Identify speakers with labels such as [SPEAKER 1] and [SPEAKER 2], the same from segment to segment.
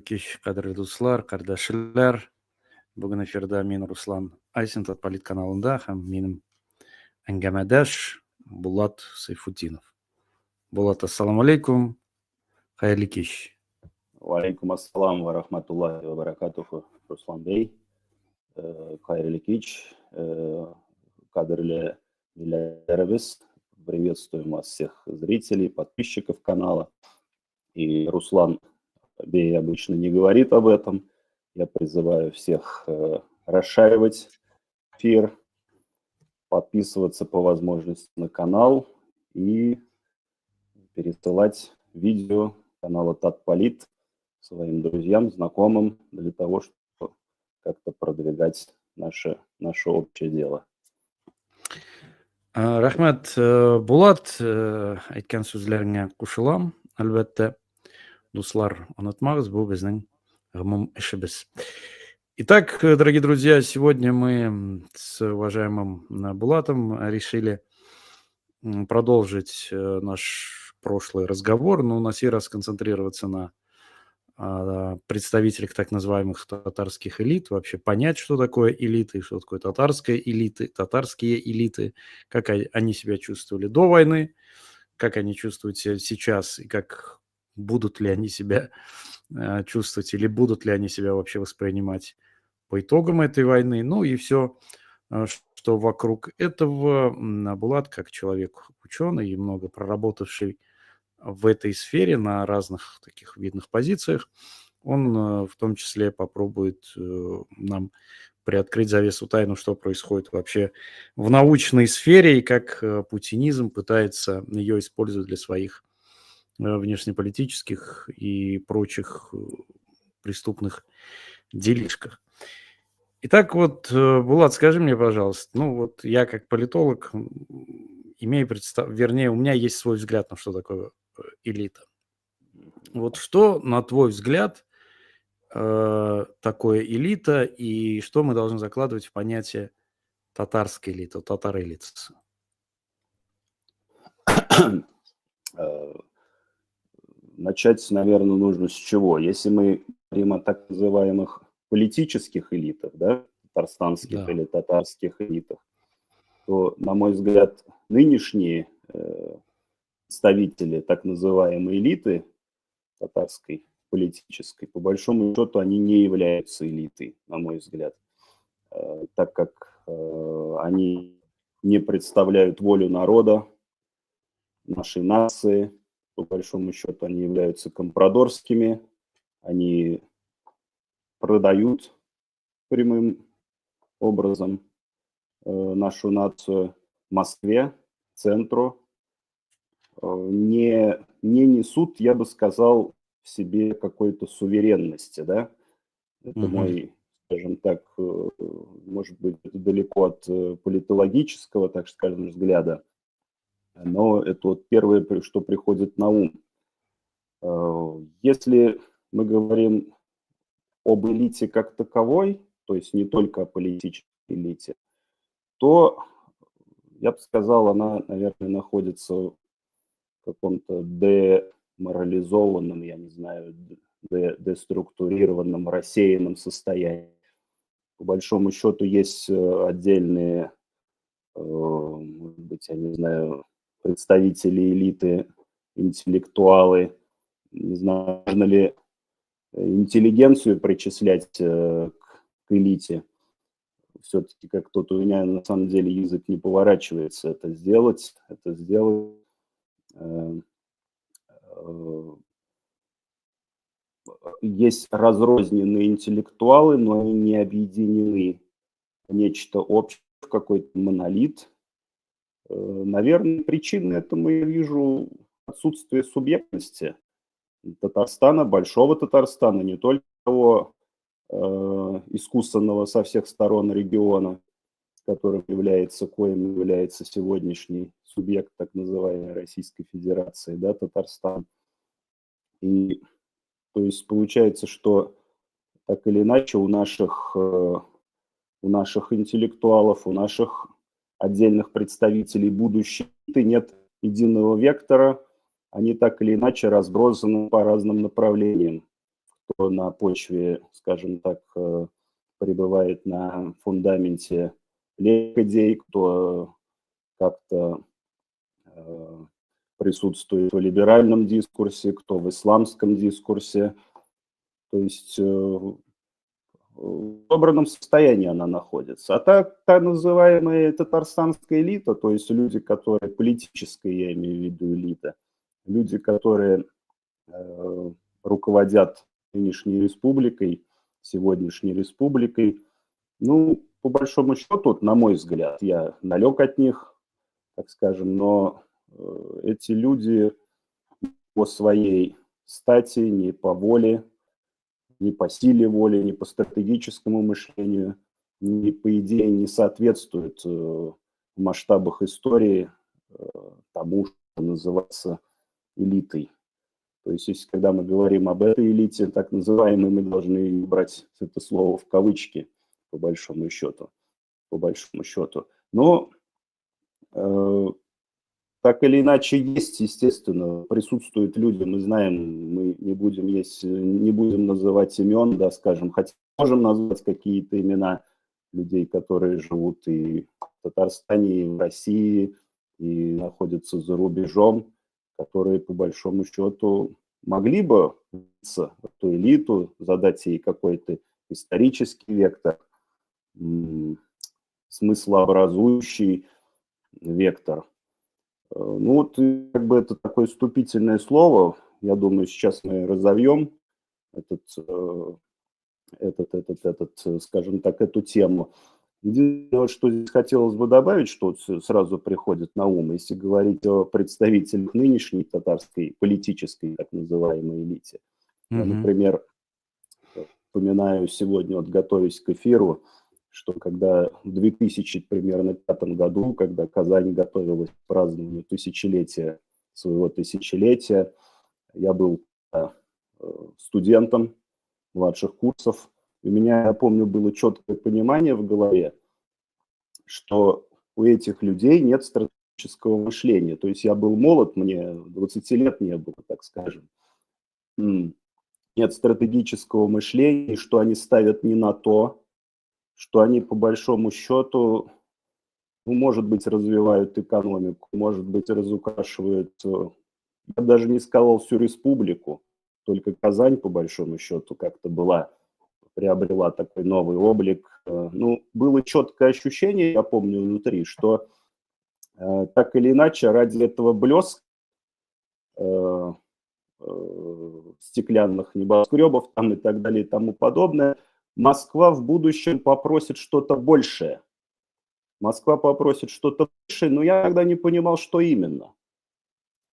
[SPEAKER 1] кеш, кадірлі достар, кардашілер. Бүгін эфирда мен Руслан Айсин Татпалит каналында һәм минем әңгәмәдәш Булат Сайфутдинов. Булат, ассаламу алейкум. Хәерле кеш.
[SPEAKER 2] Валейкум ассалам ва рахматуллахи ва баракатуху, Руслан Бей. Хайрлы кич, кадрлі миллионербіз. Приветствуем вас всех зрителей, подписчиков канала. И Руслан Бей обычно не говорит об этом. Я призываю всех расшаривать эфир, подписываться по возможности на канал и пересылать видео канала Татпалит своим друзьям, знакомым, для того, чтобы как-то продвигать наше общее дело.
[SPEAKER 1] Рахмет, Булат, әйткән сүзләреңә кушылам. Әлбәттә, дуслар, онытмагыз, бу безнең гомум эшебез. Итак, дорогие друзья, сегодня мы с уважаемым Булатом решили продолжить наш прошлый разговор, но на сей раз сконцентрироваться на представителях так называемых татарских элит, вообще понять, что такое элиты, что такое татарские элиты, как они себя чувствовали до войны, как они чувствуют себя сейчас и как будут ли они себя чувствовать или будут ли они себя вообще воспринимать по итогам этой войны, ну и все, что вокруг этого. Булат, как человек ученый и много проработавший в этой сфере на разных таких видных позициях, он в том числе попробует нам приоткрыть завесу тайну, что происходит вообще в научной сфере и как путинизм пытается ее использовать для своих внешнеполитических и прочих преступных делишках. Итак, вот, Булат, скажи мне, пожалуйста, ну вот я как политолог имею вернее, у меня есть свой взгляд на что такое элита. Вот что, на твой взгляд, такое элита и что мы должны закладывать в понятие татарской элиты, татар-элитс?
[SPEAKER 2] Начать, наверное, нужно с чего? Если мы говорим о так называемых политических элитах, да, татарстанских или татарских элитах, то, на мой взгляд, нынешние представители так называемой элиты татарской, политической, по большому счету, они не являются элитой, на мой взгляд, так как они не представляют волю народа, нашей нации, по большому счету, они являются компрадорскими, они продают прямым образом нашу нацию Москве, центру, не несут, я бы сказал, в себе какой-то суверенности, да. Это мой, скажем так, может быть, это далеко от политологического, так скажем, взгляда, но это вот первое, что приходит на ум. Если мы говорим об элите как таковой, то есть не только о политической элите, то, я бы сказал, она, наверное, находится в каком-то деморализованном, я не знаю, деструктурированном, рассеянном состоянии. По большому счету есть отдельные, может быть, я не знаю, представители элиты, интеллектуалы, не знаю, можно ли интеллигенцию причислять к элите. Все-таки как тут у меня на самом деле язык не поворачивается это сделать. Есть разрозненные интеллектуалы, но они не объединены в нечто общее, в какой-то монолит. Наверное, причины этому я вижу отсутствие субъектности Татарстана, большого Татарстана, не только того искусственного со всех сторон региона, коим является сегодняшний субъект так называемой Российской Федерации, да, Татарстан. И то есть получается, что так или иначе у наших интеллектуалов, у наших отдельных представителей будущей нет единого вектора, они так или иначе разбросаны по разным направлениям. кто на почве, скажем так, пребывает на фундаменте левых идей, кто как-то присутствует в либеральном дискурсе, кто в исламском дискурсе. То есть в собранном состоянии она находится. А так называемая татарстанская элита, то есть люди, которые политическая, я имею в виду элита, люди, которые руководят нынешней республикой, сегодняшней республикой, ну, по большому счету, на мой взгляд, я далек от них, так скажем, но эти люди по своей стати, не по воле, ни по силе воли, ни по стратегическому мышлению, ни по идее не соответствуют в масштабах истории тому, что называется элитой. То есть, если когда мы говорим об этой элите, так называемой, мы должны брать это слово в кавычки, по большому счету. По большому счету. Но так или иначе есть, естественно, присутствуют люди, мы знаем, мы не будем называть имен, да, скажем, хотя можем назвать какие-то имена людей, которые живут и в Татарстане, и в России, и находятся за рубежом, которые, по большому счету, могли бы влиться в эту элиту, задать ей какой-то исторический вектор, смыслообразующий вектор. Ну вот, как бы это такое вступительное слово. Я думаю, сейчас мы разовьем скажем так, эту тему. Единственное, что здесь хотелось бы добавить, что сразу приходит на ум, если говорить о представителях нынешней татарской политической, так называемой, элите. Я, например, вспоминаю сегодня, вот готовясь к эфиру, что когда в 2005 году, когда Казань готовилась к празднованию своего тысячелетия, я был студентом младших курсов. У меня, я помню, было четкое понимание в голове, что у этих людей нет стратегического мышления. То есть я был молод, мне 20 лет не было, так скажем. Нет стратегического мышления, что они ставят не на то, что они по большому счету, ну, может быть, развивают экономику, может быть, разукрашивают, я даже не сказал всю республику, только Казань, по большому счету, как-то приобрела такой новый облик. Ну, было четкое ощущение, я помню, внутри, что так или иначе ради этого блеска стеклянных небоскребов там и так далее и тому подобное, Москва в будущем попросит что-то большее. Москва попросит что-то большее, но я тогда не понимал, что именно.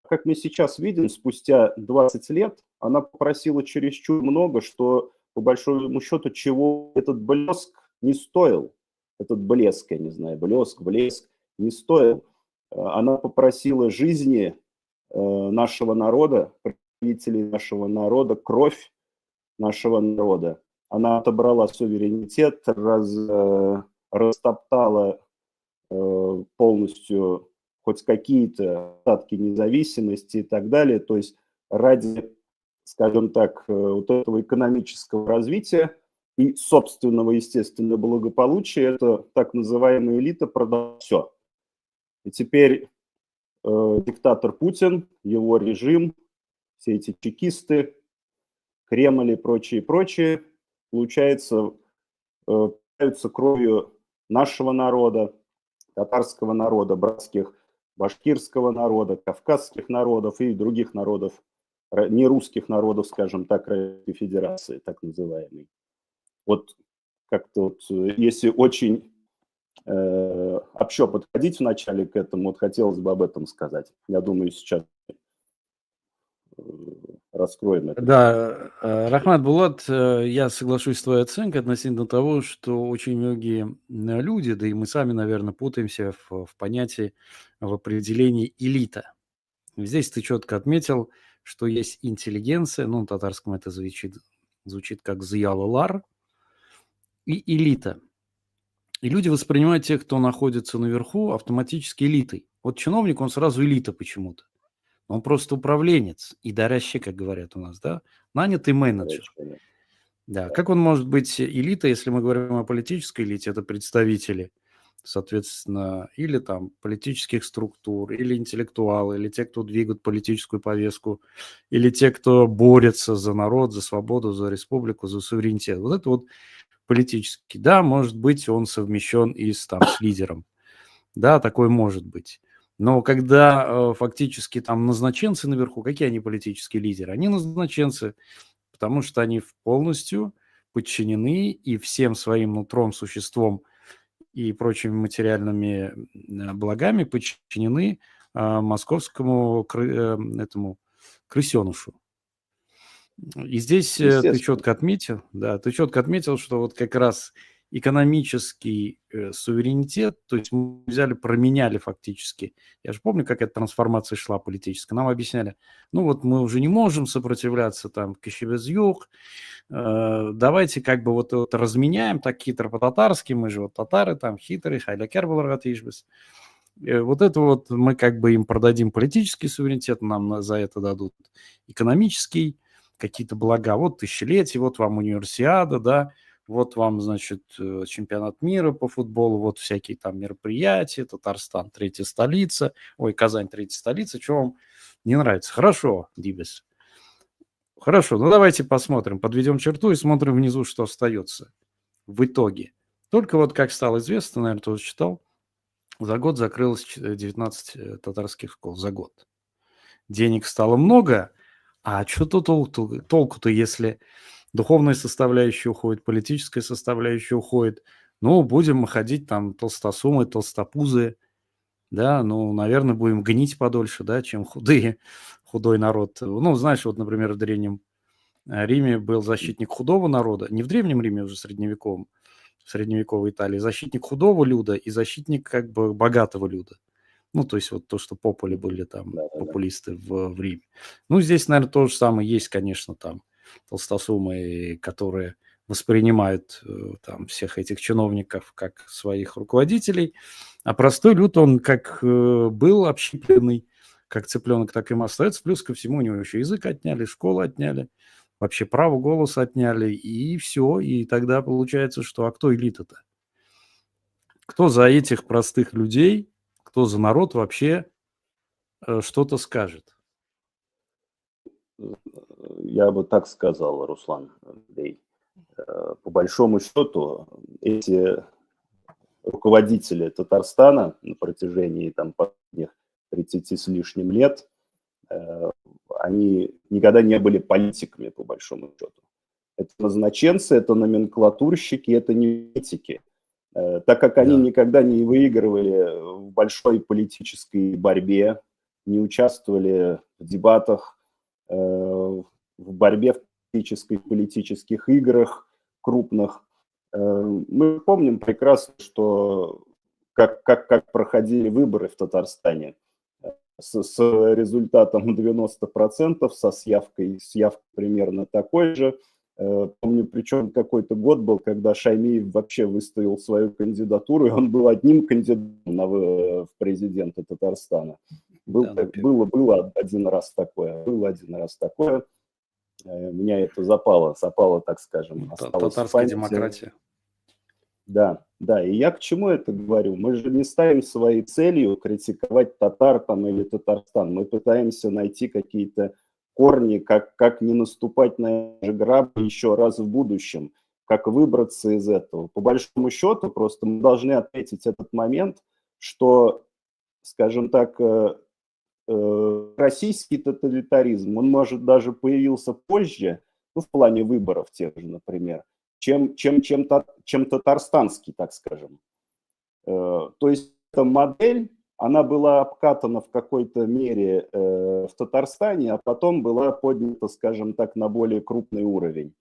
[SPEAKER 2] Как мы сейчас видим, спустя 20 лет она попросила чересчур много, что по большому счету чего этот блеск не стоил. Этот блеск, я не знаю, блеск не стоил. Она попросила жизни нашего народа, представителей нашего народа, кровь нашего народа. Она отобрала суверенитет, растоптала полностью хоть какие-то остатки независимости и так далее. То есть ради, скажем так, вот этого экономического развития и собственного, естественно, благополучия эта так называемая элита продала все. И теперь диктатор Путин, его режим, все эти чекисты, Кремль и прочие, получается, питаются кровью нашего народа, татарского народа, башкирского народа, кавказских народов и других народов, не русских народов, скажем так, Российской Федерации, так называемой. Вот как-то вот, если очень общо подходить вначале к этому, вот хотелось бы об этом сказать. Я думаю, сейчас раскроем это.
[SPEAKER 1] Да, Рахмат Булат, я соглашусь с твоей оценкой относительно того, что очень многие люди, да и мы сами, наверное, путаемся в понятии, в определении элита. Здесь ты четко отметил, что есть интеллигенция, ну, на татарском это звучит как зыялылар, и элита. И люди воспринимают тех, кто находится наверху, автоматически элитой. Вот чиновник, он сразу элита почему-то. Он просто управленец и дарящий, как говорят у нас, да, нанятый менеджер.
[SPEAKER 2] Конечно.
[SPEAKER 1] Да,
[SPEAKER 2] Да.
[SPEAKER 1] как он может быть элитой, если мы говорим о политической элите, это представители, соответственно, или там политических структур, или интеллектуалы, или те, кто двигают политическую повестку, или те, кто борется за народ, за свободу, за республику, за суверенитет. Вот это вот политический. Да, может быть, он совмещен и с лидером. Да, такой может быть. Но когда фактически там назначенцы наверху, какие они политические лидеры? Они назначенцы, потому что они полностью подчинены и всем своим нутром, существом и прочими материальными благами подчинены московскому этому крысенушу. И здесь ты
[SPEAKER 2] Естественно.
[SPEAKER 1] четко отметил, да, ты четко отметил, что вот как раз экономический суверенитет, то есть мы взяли, променяли фактически. Я же помню, как эта трансформация шла политическая. Нам объясняли, ну вот мы уже не можем сопротивляться там Кишебез-Юг, давайте как бы вот разменяем так хитро по-татарски, мы же вот татары там хитрые, хайлякер баларатишбес. Вот это вот мы как бы им продадим политический суверенитет, нам за это дадут экономический, какие-то блага. Вот тысячелетие, вот вам универсиада, да, вот вам, значит, чемпионат мира по футболу, вот всякие там мероприятия, Татарстан, третья столица, ой, Казань, третья столица, что вам не нравится? Хорошо, Дибес. Хорошо, ну давайте посмотрим, подведем черту и смотрим внизу, что остается в итоге. Только вот как стало известно, наверное, тоже читал, за год закрылось 19 татарских школ за год. Денег стало много, а что толку-то, если духовная составляющая уходит, политическая составляющая уходит? Ну, будем мы ходить там толстосумы, толстопузы, да, ну, наверное, будем гнить подольше, да, чем худой народ. Ну, знаешь, вот, например, в Древнем Риме был защитник худого народа, не в Древнем Риме, уже средневековом, в средневековой Италии, защитник худого люда и защитник как бы богатого люда. Ну, то есть вот то, что попули были там,
[SPEAKER 2] Да-да-да.
[SPEAKER 1] популисты в Риме. Ну, здесь, наверное, то же самое есть, конечно, там толстосумы, которые воспринимают там всех этих чиновников как своих руководителей, а простой люд, он как был общепленный, как цыпленок, так им остается. Плюс ко всему у него еще язык отняли, школу отняли, вообще право голоса отняли, и все. И тогда получается, что а кто элита-то? Кто за этих простых людей, кто за народ вообще что-то скажет?
[SPEAKER 2] Я бы так сказал, Руслан Андрей. По большому счету, эти руководители Татарстана на протяжении там, последних 30 с лишним лет, они никогда не были политиками, по большому счету. Это назначенцы, это номенклатурщики, это не политики. Так как они
[SPEAKER 1] Да.
[SPEAKER 2] никогда не выигрывали в большой политической борьбе, не участвовали в дебатах, в борьбе в политических играх крупных. Мы помним прекрасно, что как проходили выборы в Татарстане с результатом 90%, с явкой примерно такой же. Помню, причем какой-то год был, когда Шаймиев вообще выставил свою кандидатуру, и он был одним кандидатом в президенты Татарстана. Было один раз такое. Меня это запало, так скажем, осталось в
[SPEAKER 1] Татарская
[SPEAKER 2] памяти.
[SPEAKER 1] демократия.
[SPEAKER 2] Да, да, и я к чему это говорю? Мы же не ставим своей целью критиковать татар там или Татарстан. Мы пытаемся найти какие-то корни, как не наступать на эти же грабли еще раз в будущем, как выбраться из этого. По большому счету, просто мы должны отметить этот момент, что, скажем так, российский тоталитаризм, он, может, даже появился позже, ну, в плане выборов тех же, например, чем татарстанский, так скажем. То есть эта модель, она была обкатана в какой-то мере в Татарстане, а потом была поднята, скажем так, на более крупный уровень,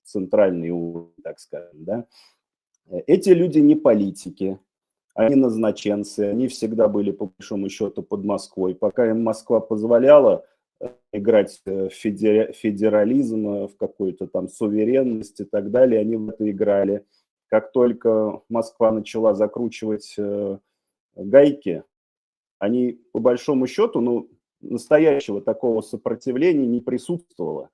[SPEAKER 2] центральный уровень, так скажем, да. Эти люди не политики, они назначенцы, они всегда были, по большому счету, под Москвой. Пока им Москва позволяла играть в федерализм, в какую-то там суверенность и так далее, они в это играли. Как только Москва начала закручивать гайки, они, по большому счету, ну, настоящего такого сопротивления не присутствовало.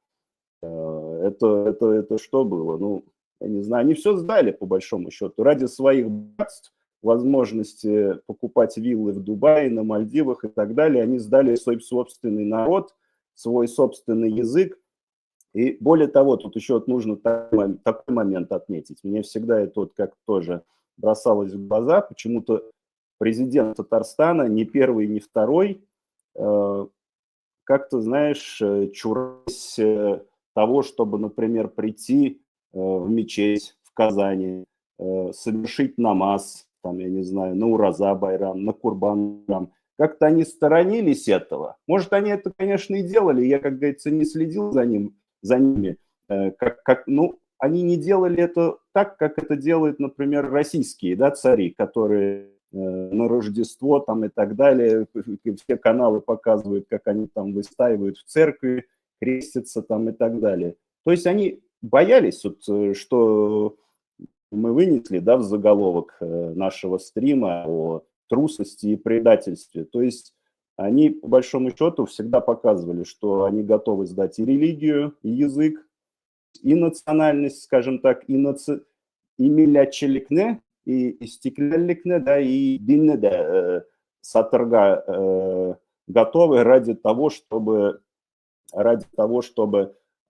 [SPEAKER 2] Это что было? Ну, я не знаю, они все сдали, по большому счету, ради своих богатств, возможности покупать виллы в Дубае, на Мальдивах и так далее. Они сдали свой собственный народ, свой собственный язык. И более того, тут еще вот нужно такой момент отметить. Мне всегда это вот как тоже бросалось в глаза. Почему-то президент Татарстана, не первый, не второй, как-то, знаешь, чурались того, чтобы, например, прийти в мечеть в Казани, совершить намаз, там, я не знаю, на Ураза Байрам, на Курбан Байрам. Как-то они сторонились этого. Может, они это, конечно, и делали, я, как говорится, не следил за ними. Ну, они не делали это так, как это делают, например, российские, да, цари, которые на Рождество там и так далее, все каналы показывают, как они там выстаивают в церкви, крестятся там и так далее. То есть они боялись, вот, что мы вынесли, да, в заголовок нашего стрима о трусости и предательстве. То есть они, по большому счету, всегда показывали, что они готовы сдать и религию, и язык, и национальность, скажем так, и милләтчеликне, и истеклялликне, да, и динне де сатырга готовы ради того, чтобы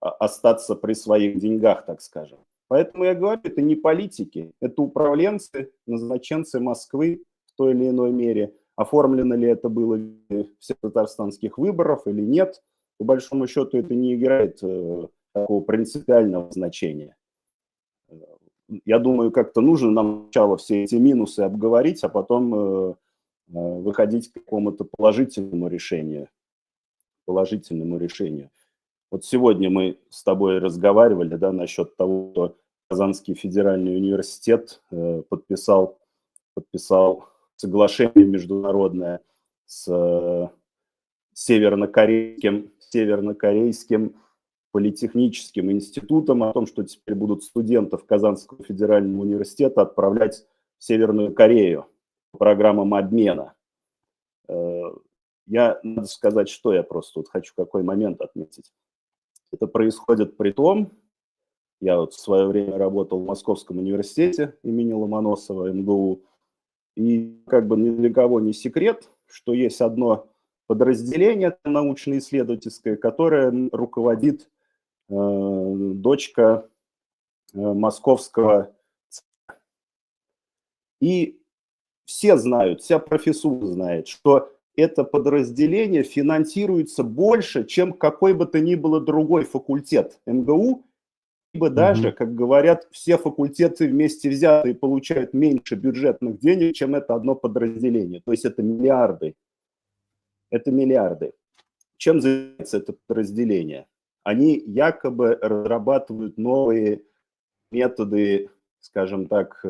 [SPEAKER 2] остаться при своих деньгах, так скажем. Поэтому я говорю, это не политики, это управленцы, назначенцы Москвы в той или иной мере. Оформлено ли это было всех татарстанских выборов или нет, по большому счету это не играет такого принципиального значения. Я думаю, как-то нужно нам сначала все эти минусы обговорить, а потом выходить к какому-то положительному решению. Вот сегодня мы с тобой разговаривали, да, насчет того, что Казанский федеральный университет подписал соглашение международное с севернокорейским политехническим институтом о том, что теперь будут студентов Казанского федерального университета отправлять в Северную Корею по программам обмена. Надо сказать, что я просто тут хочу какой момент отметить. Это происходит при том, я вот в свое время работал в Московском университете имени Ломоносова, МГУ, и как бы ни для кого не секрет, что есть одно подразделение научно-исследовательское, которое руководит дочка московского. И все знают, вся профессура знает, что это подразделение финансируется больше, чем какой бы то ни было другой факультет МГУ, либо даже, как говорят, все факультеты вместе взятые получают меньше бюджетных денег, чем это одно подразделение. То есть это миллиарды. Это миллиарды. Чем занимается это подразделение? Они якобы разрабатывают новые методы, скажем так,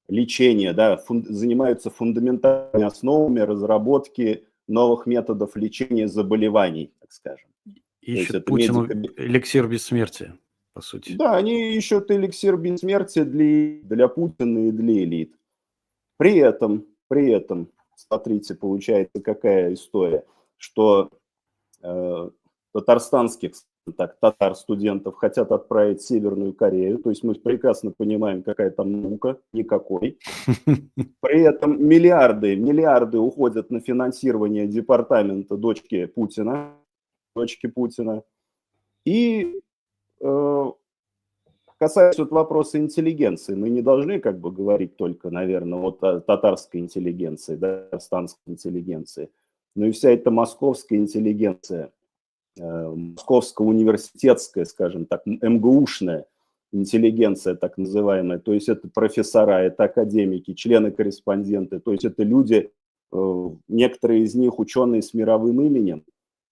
[SPEAKER 2] лечения, да, занимаются фундаментальными основами разработки новых методов лечения заболеваний, так скажем.
[SPEAKER 1] Ищут Путину эликсир бессмертия, по сути.
[SPEAKER 2] Да, они ищут эликсир бессмертия для Путина и для элит. При этом, смотрите, получается какая история, что татарстанских, татар-студентов хотят отправить в Северную Корею, то есть мы прекрасно понимаем, какая там наука, никакой. При этом миллиарды уходят на финансирование департамента дочки Путина. И касаясь вот вопроса интеллигенции, мы не должны как бы говорить только, наверное, о татарской интеллигенции, да, татарстанской интеллигенции, но и вся эта московская интеллигенция, московская университетская, скажем так, МГУшная интеллигенция так называемая, то есть это профессора, это академики, члены-корреспонденты, то есть это люди, некоторые из них ученые с мировым именем.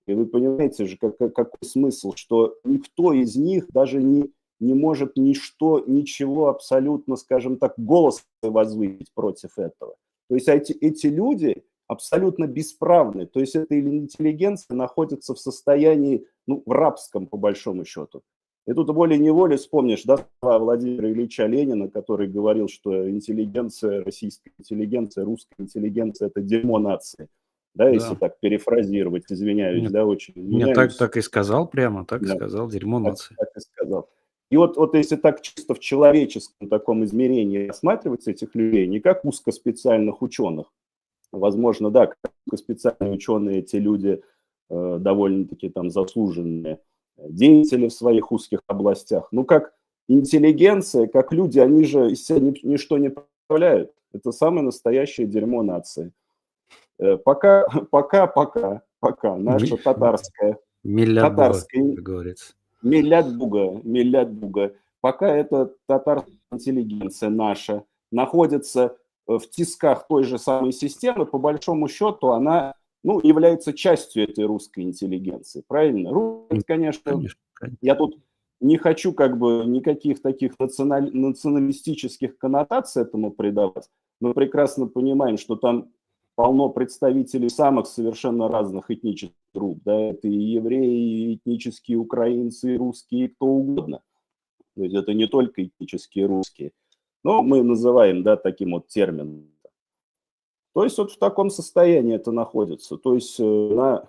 [SPEAKER 2] И вы понимаете же, какой смысл, что никто из них даже не может ничего абсолютно, скажем так, голос возвысить против этого. То есть эти люди абсолютно бесправны. То есть эта интеллигенция находится в состоянии, ну, в рабском, по большому счету. И тут волей-неволей вспомнишь, да, слова Владимира Ильича Ленина, который говорил, что интеллигенция, российская интеллигенция, русская интеллигенция – это дерьмо нации. да, если
[SPEAKER 1] Да.
[SPEAKER 2] так перефразировать, извиняюсь,
[SPEAKER 1] Нет,
[SPEAKER 2] да, очень
[SPEAKER 1] нет, так
[SPEAKER 2] извиняюсь,
[SPEAKER 1] так и сказал прямо, так и
[SPEAKER 2] да,
[SPEAKER 1] сказал. Дерьмо
[SPEAKER 2] так,
[SPEAKER 1] нации.
[SPEAKER 2] так и сказал. И вот если так чисто в человеческом таком измерении рассматривать этих людей, не как узкоспециальных ученых, возможно, да, как узкоспециальные ученые, эти люди довольно-таки там заслуженные деятели в своих узких областях, ну как интеллигенция, как люди, они же из себя ничто не представляют. Это самое настоящее дерьмо нации. Пока, пока
[SPEAKER 1] Ми
[SPEAKER 2] наша
[SPEAKER 1] милят Бога,
[SPEAKER 2] татарская
[SPEAKER 1] как говорится.
[SPEAKER 2] миллят буга, пока эта татарская интеллигенция наша находится в тисках той же самой системы, по большому счету она, ну, является частью этой русской интеллигенции, правильно?
[SPEAKER 1] М,
[SPEAKER 2] Конечно,
[SPEAKER 1] конечно,
[SPEAKER 2] я тут не хочу как бы никаких таких националистических коннотаций этому придавать. Мы прекрасно понимаем, что там полно представителей самых совершенно разных этнических групп. Да, это и евреи, и этнические украинцы, и русские, и кто угодно. То есть это не только этнические русские. Но мы называем, да, таким вот термином. То есть вот в таком состоянии это находится. То есть на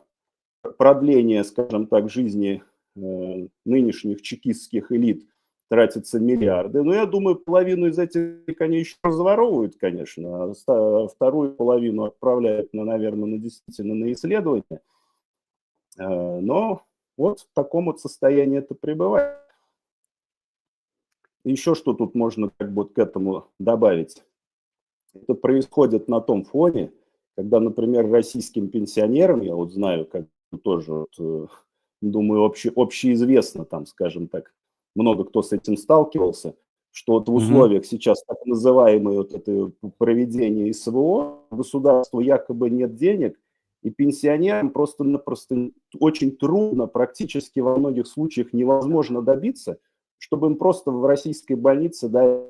[SPEAKER 2] продление, скажем так, жизни нынешних чекистских элит тратятся миллиарды. Но я думаю, половину из этих они еще разворовывают, конечно, а вторую половину отправляют, наверное, действительно на исследования. Но вот в таком вот состоянии это пребывает. Еще что тут можно как бы вот к этому добавить? Это происходит на том фоне, когда, например, российским пенсионерам, я вот знаю, как тоже, вот, думаю, общеизвестно, там, скажем так, много кто с этим сталкивался, что вот в
[SPEAKER 1] Мгм.
[SPEAKER 2] условиях сейчас так называемой вот этой проведения СВО государству якобы нет денег, и пенсионерам просто-напросто очень трудно, практически во многих случаях невозможно добиться, чтобы им просто в российской больнице дали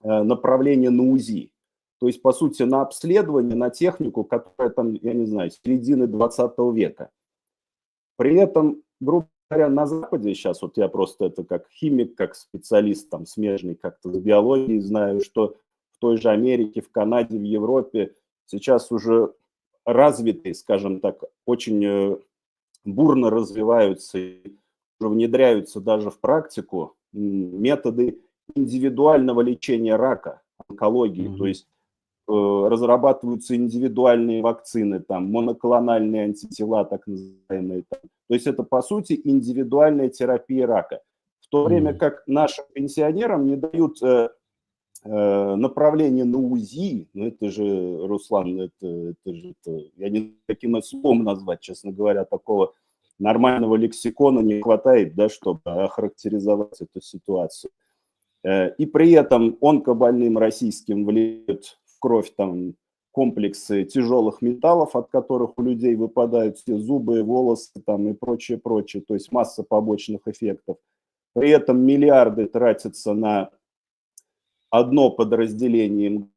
[SPEAKER 2] направление на УЗИ. То есть, по сути, на обследование, на технику, которая там, я не знаю, с середины 20 века. При этом, грубо говоря, на Западе сейчас, вот я просто это как химик, как специалист там смежный как-то с биологией знаю, что в той же Америке, в Канаде, в Европе сейчас уже развитые, скажем так, очень бурно развиваются и уже внедряются даже в практику методы индивидуального лечения рака, онкологии. То
[SPEAKER 1] Мгм.
[SPEAKER 2] есть разрабатываются индивидуальные вакцины, там, моноклональные антитела, так называемые. Там. То есть это, по сути, индивидуальная терапия рака. В то время
[SPEAKER 1] Мгм.
[SPEAKER 2] как нашим пенсионерам не дают направление на УЗИ, ну это же, Руслан, это же, я не знаю, каким это словом назвать, честно говоря, такого нормального лексикона не хватает, да, чтобы охарактеризовать эту ситуацию. И при этом онкобольным российским влияют в кровь там комплексы тяжелых металлов, от которых у людей выпадают все зубы, волосы там и прочее, прочее. То есть масса побочных эффектов. При этом миллиарды тратятся на одно подразделение МГУ,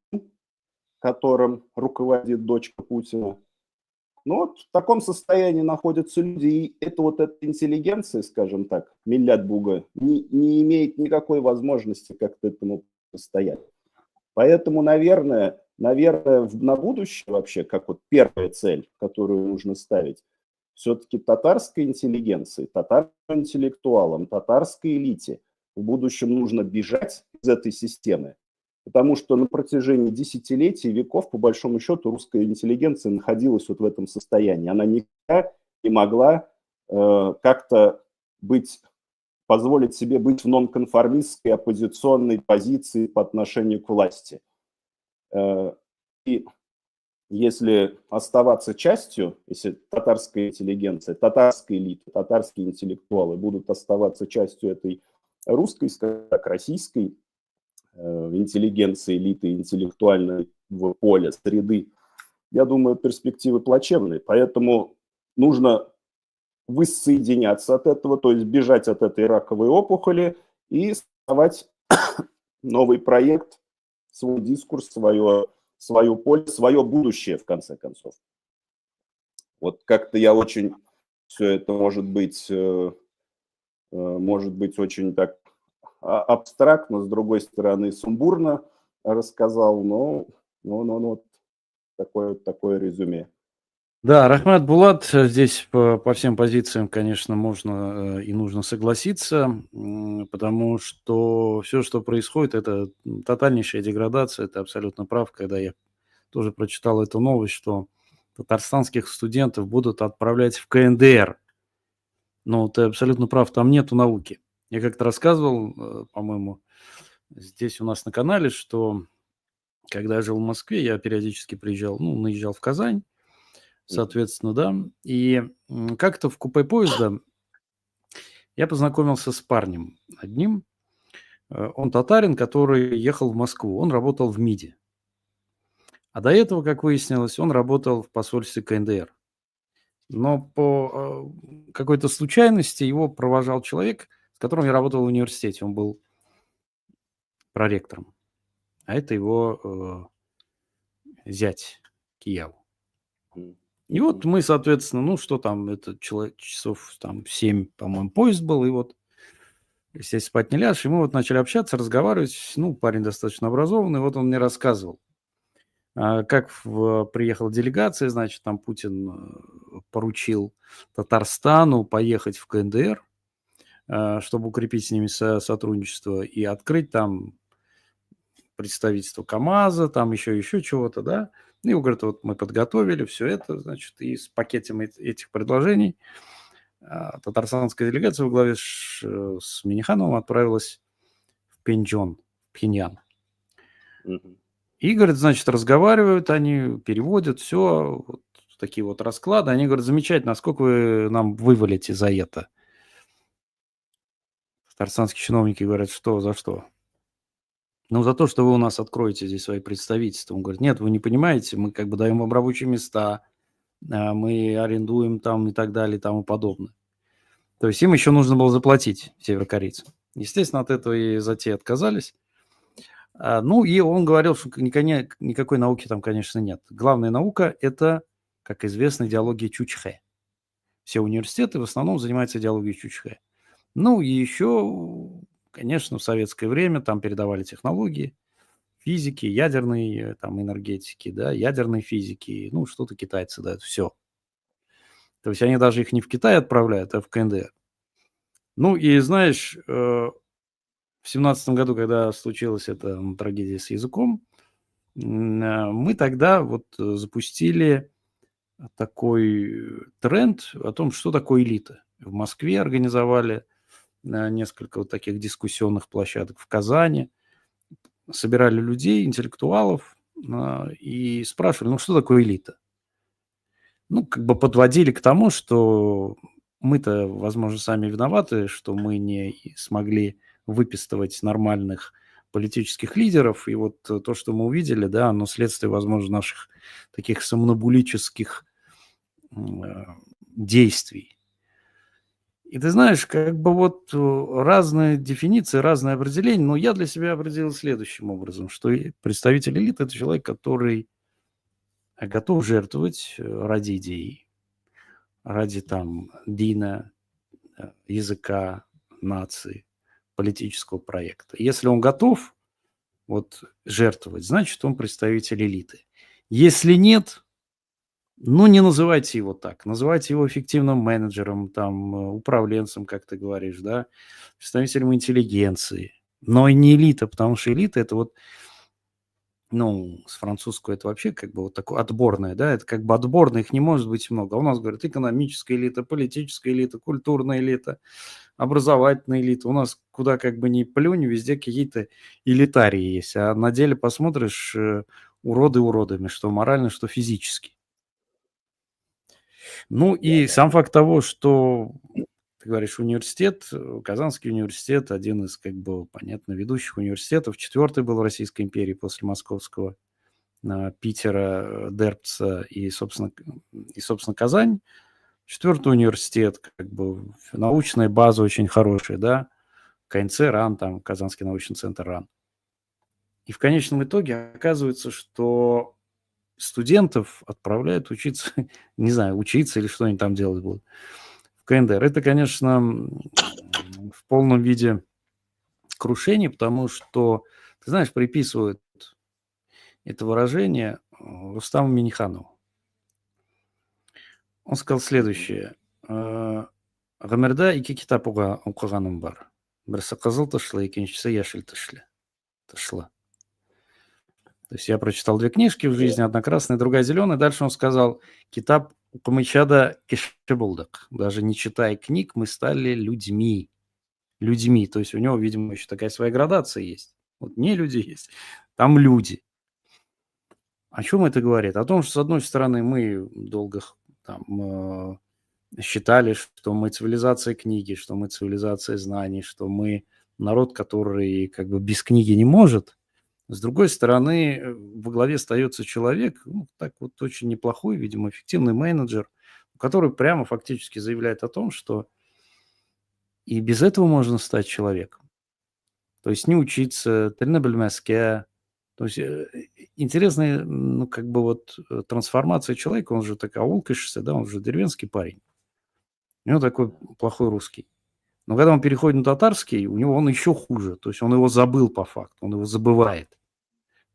[SPEAKER 2] которым руководит дочка Путина. Ну вот в таком состоянии находятся люди, и это вот эта интеллигенция, скажем так, миллят буга, не имеет никакой возможности как-то этому стоять. Поэтому, наверное, на будущее вообще, как вот первая цель, которую нужно ставить, все-таки татарской интеллигенции, татарским интеллектуалам, татарской элите в будущем нужно бежать из этой системы, потому что на протяжении десятилетий, веков, по большому счету, русская интеллигенция находилась вот в этом состоянии. Она никогда не могла как-то быть позволить себе быть в нонконформистской оппозиционной позиции по отношению к власти. И если оставаться частью, если татарская интеллигенция, татарская элита, татарские интеллектуалы будут оставаться частью этой русской, скажем так, российской интеллигенции, элиты, интеллектуальной поля, среды, я думаю, перспективы плачевные. Поэтому нужно воссоединяться от этого, то есть бежать от этой раковой опухоли и создавать новый проект, свой дискурс, свое поле, свое будущее, в конце концов. Вот как-то я очень все это может быть очень так абстрактно, с другой стороны, сумбурно рассказал, но такое резюме.
[SPEAKER 1] Да, Рахмат Булат, здесь по всем позициям, конечно, можно и нужно согласиться, потому что все, что происходит, это тотальнейшая деградация, ты абсолютно прав, когда я тоже прочитал эту новость, что татарстанских студентов будут отправлять в КНДР. Но ты абсолютно прав, там нету науки. Я как-то рассказывал, по-моему, здесь у нас на канале, что когда я жил в Москве, я периодически приезжал, ну, наезжал в Казань,
[SPEAKER 2] Мгм.
[SPEAKER 1] соответственно, да. И как-то в купе поезда я познакомился с парнем одним. Он татарин, который ехал в Москву. Он работал в МИДе. А до этого, как выяснилось, он работал в посольстве КНДР. Но по какой-то случайности его провожал человек, с которым я работал в университете. Он был проректором. А это его зять Кияу.
[SPEAKER 2] Мгм.
[SPEAKER 1] И вот
[SPEAKER 2] Мгм.
[SPEAKER 1] мы, соответственно, ну что там, это человек часов там 7, по-моему, поезд был, и вот, естественно, спать не ляжешь. И мы вот начали общаться, разговаривать. Ну, парень достаточно образованный, вот он мне рассказывал, как приехала делегация, значит, там Путин поручил Татарстану поехать в КНДР, чтобы укрепить с ними сотрудничество и открыть там представительство КАМАЗа, там еще чего-то, да. Ну, и он говорит, вот мы подготовили все это, значит, и с пакетом этих предложений татарстанская делегация во главе с Минихановым отправилась в Пенчжон, в Пхеньян.
[SPEAKER 2] Мгм.
[SPEAKER 1] И, говорит, значит, разговаривают они, переводят все, вот такие вот расклады. Они говорят, замечательно, а сколько вы нам вывалите за это? Татарстанские чиновники говорят, что, за что? Ну, за то, что вы у нас откроете здесь свои представительства. Он говорит, нет, вы не понимаете, мы как бы даем вам рабочие места, мы арендуем там и так далее и тому подобное. То есть им еще нужно было заплатить северокорейцам. Естественно, от этой затеи отказались. Ну, и он говорил, что никакой науки там, конечно, нет. Главная наука – это, как известно, идеология Чучхэ. Все университеты в основном занимаются идеологией Чучхэ. Ну, и еще, конечно, в советское время там передавали технологии, физики, ядерной там энергетики, да, ядерной физики, ну, что-то китайцы дают, все. То есть они даже их не в Китай отправляют, а в КНДР. Ну, и знаешь, в 17 году, когда случилась эта трагедия с языком, мы тогда вот запустили такой тренд о том, что такое элита. В Москве организовали несколько вот таких дискуссионных площадок, в Казани. Собирали людей, интеллектуалов, и спрашивали, ну что такое элита? Ну, как бы подводили к тому, что мы-то, возможно, сами виноваты, что мы не смогли выпистывать нормальных политических лидеров. И вот то, что мы увидели, да, оно следствие, возможно, наших таких сомнобулических действий. И ты знаешь, как бы вот разные дефиниции, разные определения, но я для себя определил следующим образом, что представитель элиты – это человек, который готов жертвовать ради идеи, ради там дина, языка, нации, политического проекта. Если он готов вот жертвовать, значит, он представитель элиты. Если нет, ну, не называйте его так. Называйте его эффективным менеджером, там, управленцем, как ты говоришь, да, представителем интеллигенции. Но и не элита, потому что элита – это вот, ну, с французского это вообще как бы вот такое отборное, да, это как бы отборное, их не может быть много. А у нас, говорят, экономическая элита, политическая элита, культурная элита, образовательная элита. У нас куда как бы ни плюнь, везде какие-то элитарии есть. А на деле посмотришь, уроды уродами, что морально, что физически. Ну и
[SPEAKER 2] Да-да.
[SPEAKER 1] сам факт того, что ты говоришь, университет, Казанский университет, один из, как бы, понятно, ведущих университетов, четвертый был в Российской империи после Московского, Питера, Дербца и, собственно, Казань. Четвертый университет, как бы, научная база очень хорошая, да, КНЦ, РАН, там, Казанский научный центр РАН. И в конечном итоге оказывается, что студентов отправляют учиться, не знаю, учиться или что они там делать будут, в КНДР. Это, конечно, в полном виде крушение, потому что, ты знаешь, приписывают это выражение Рустаму Минниханову. Он сказал следующее. Гомерда ике китап укыганым бар. Берсе кызыл тышлы, икенчесе яшел тышлы. То есть я прочитал 2 книжки в жизни, одна красная, другая зеленая. Дальше он сказал, китап укымычада кеше булдык. Даже не читая книг, мы стали людьми. Людьми. То есть у него, видимо, еще такая своя градация есть. Вот не люди есть, там люди. О чем это говорит? О том, что, с одной стороны, мы долго там, считали, что мы цивилизация книги, что мы цивилизация знаний, что мы народ, который как бы без книги не может. С другой стороны, во главе остается человек, ну, так вот очень неплохой, видимо, эффективный менеджер, который прямо фактически заявляет о том, что и без этого можно стать человеком. То есть не учиться, тренер бельмеске. То есть интересная, ну, как бы вот трансформация человека, он же так аулкишься, да, он же деревенский парень. У него такой плохой русский. Но когда он переходит на татарский, у него он еще хуже. То есть он его забыл по факту, он его забывает.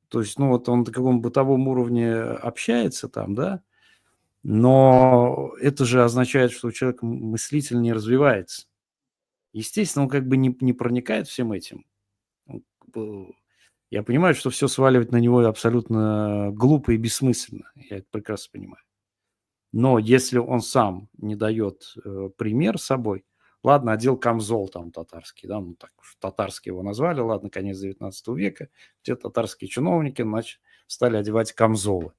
[SPEAKER 1] То есть, ну, вот он на каком бытовом уровне общается там, да, но это же означает, что человек мыслитель не развивается. Естественно, он как бы не проникает всем этим. Я понимаю, что все сваливать на него абсолютно глупо и бессмысленно. Я это прекрасно понимаю. Но если он сам не дает пример собой, ладно, одел камзол там татарский, да, ну так уж татарский его назвали, ладно, конец 19 века, все татарские чиновники стали одевать камзолы.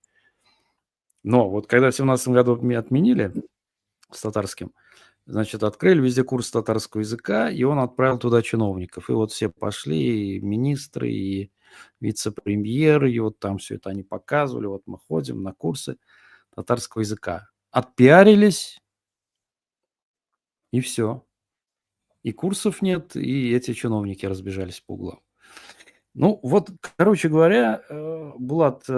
[SPEAKER 1] Но вот когда в 17 году отменили с татарским, значит, открыли везде курс татарского языка, и он отправил туда чиновников. И вот все пошли, и министры, и вице-премьеры, и вот там все это они показывали, вот мы ходим на курсы татарского языка. Отпиарились, и все. И курсов нет, и эти чиновники разбежались по углам. Ну, вот, короче говоря, Булат,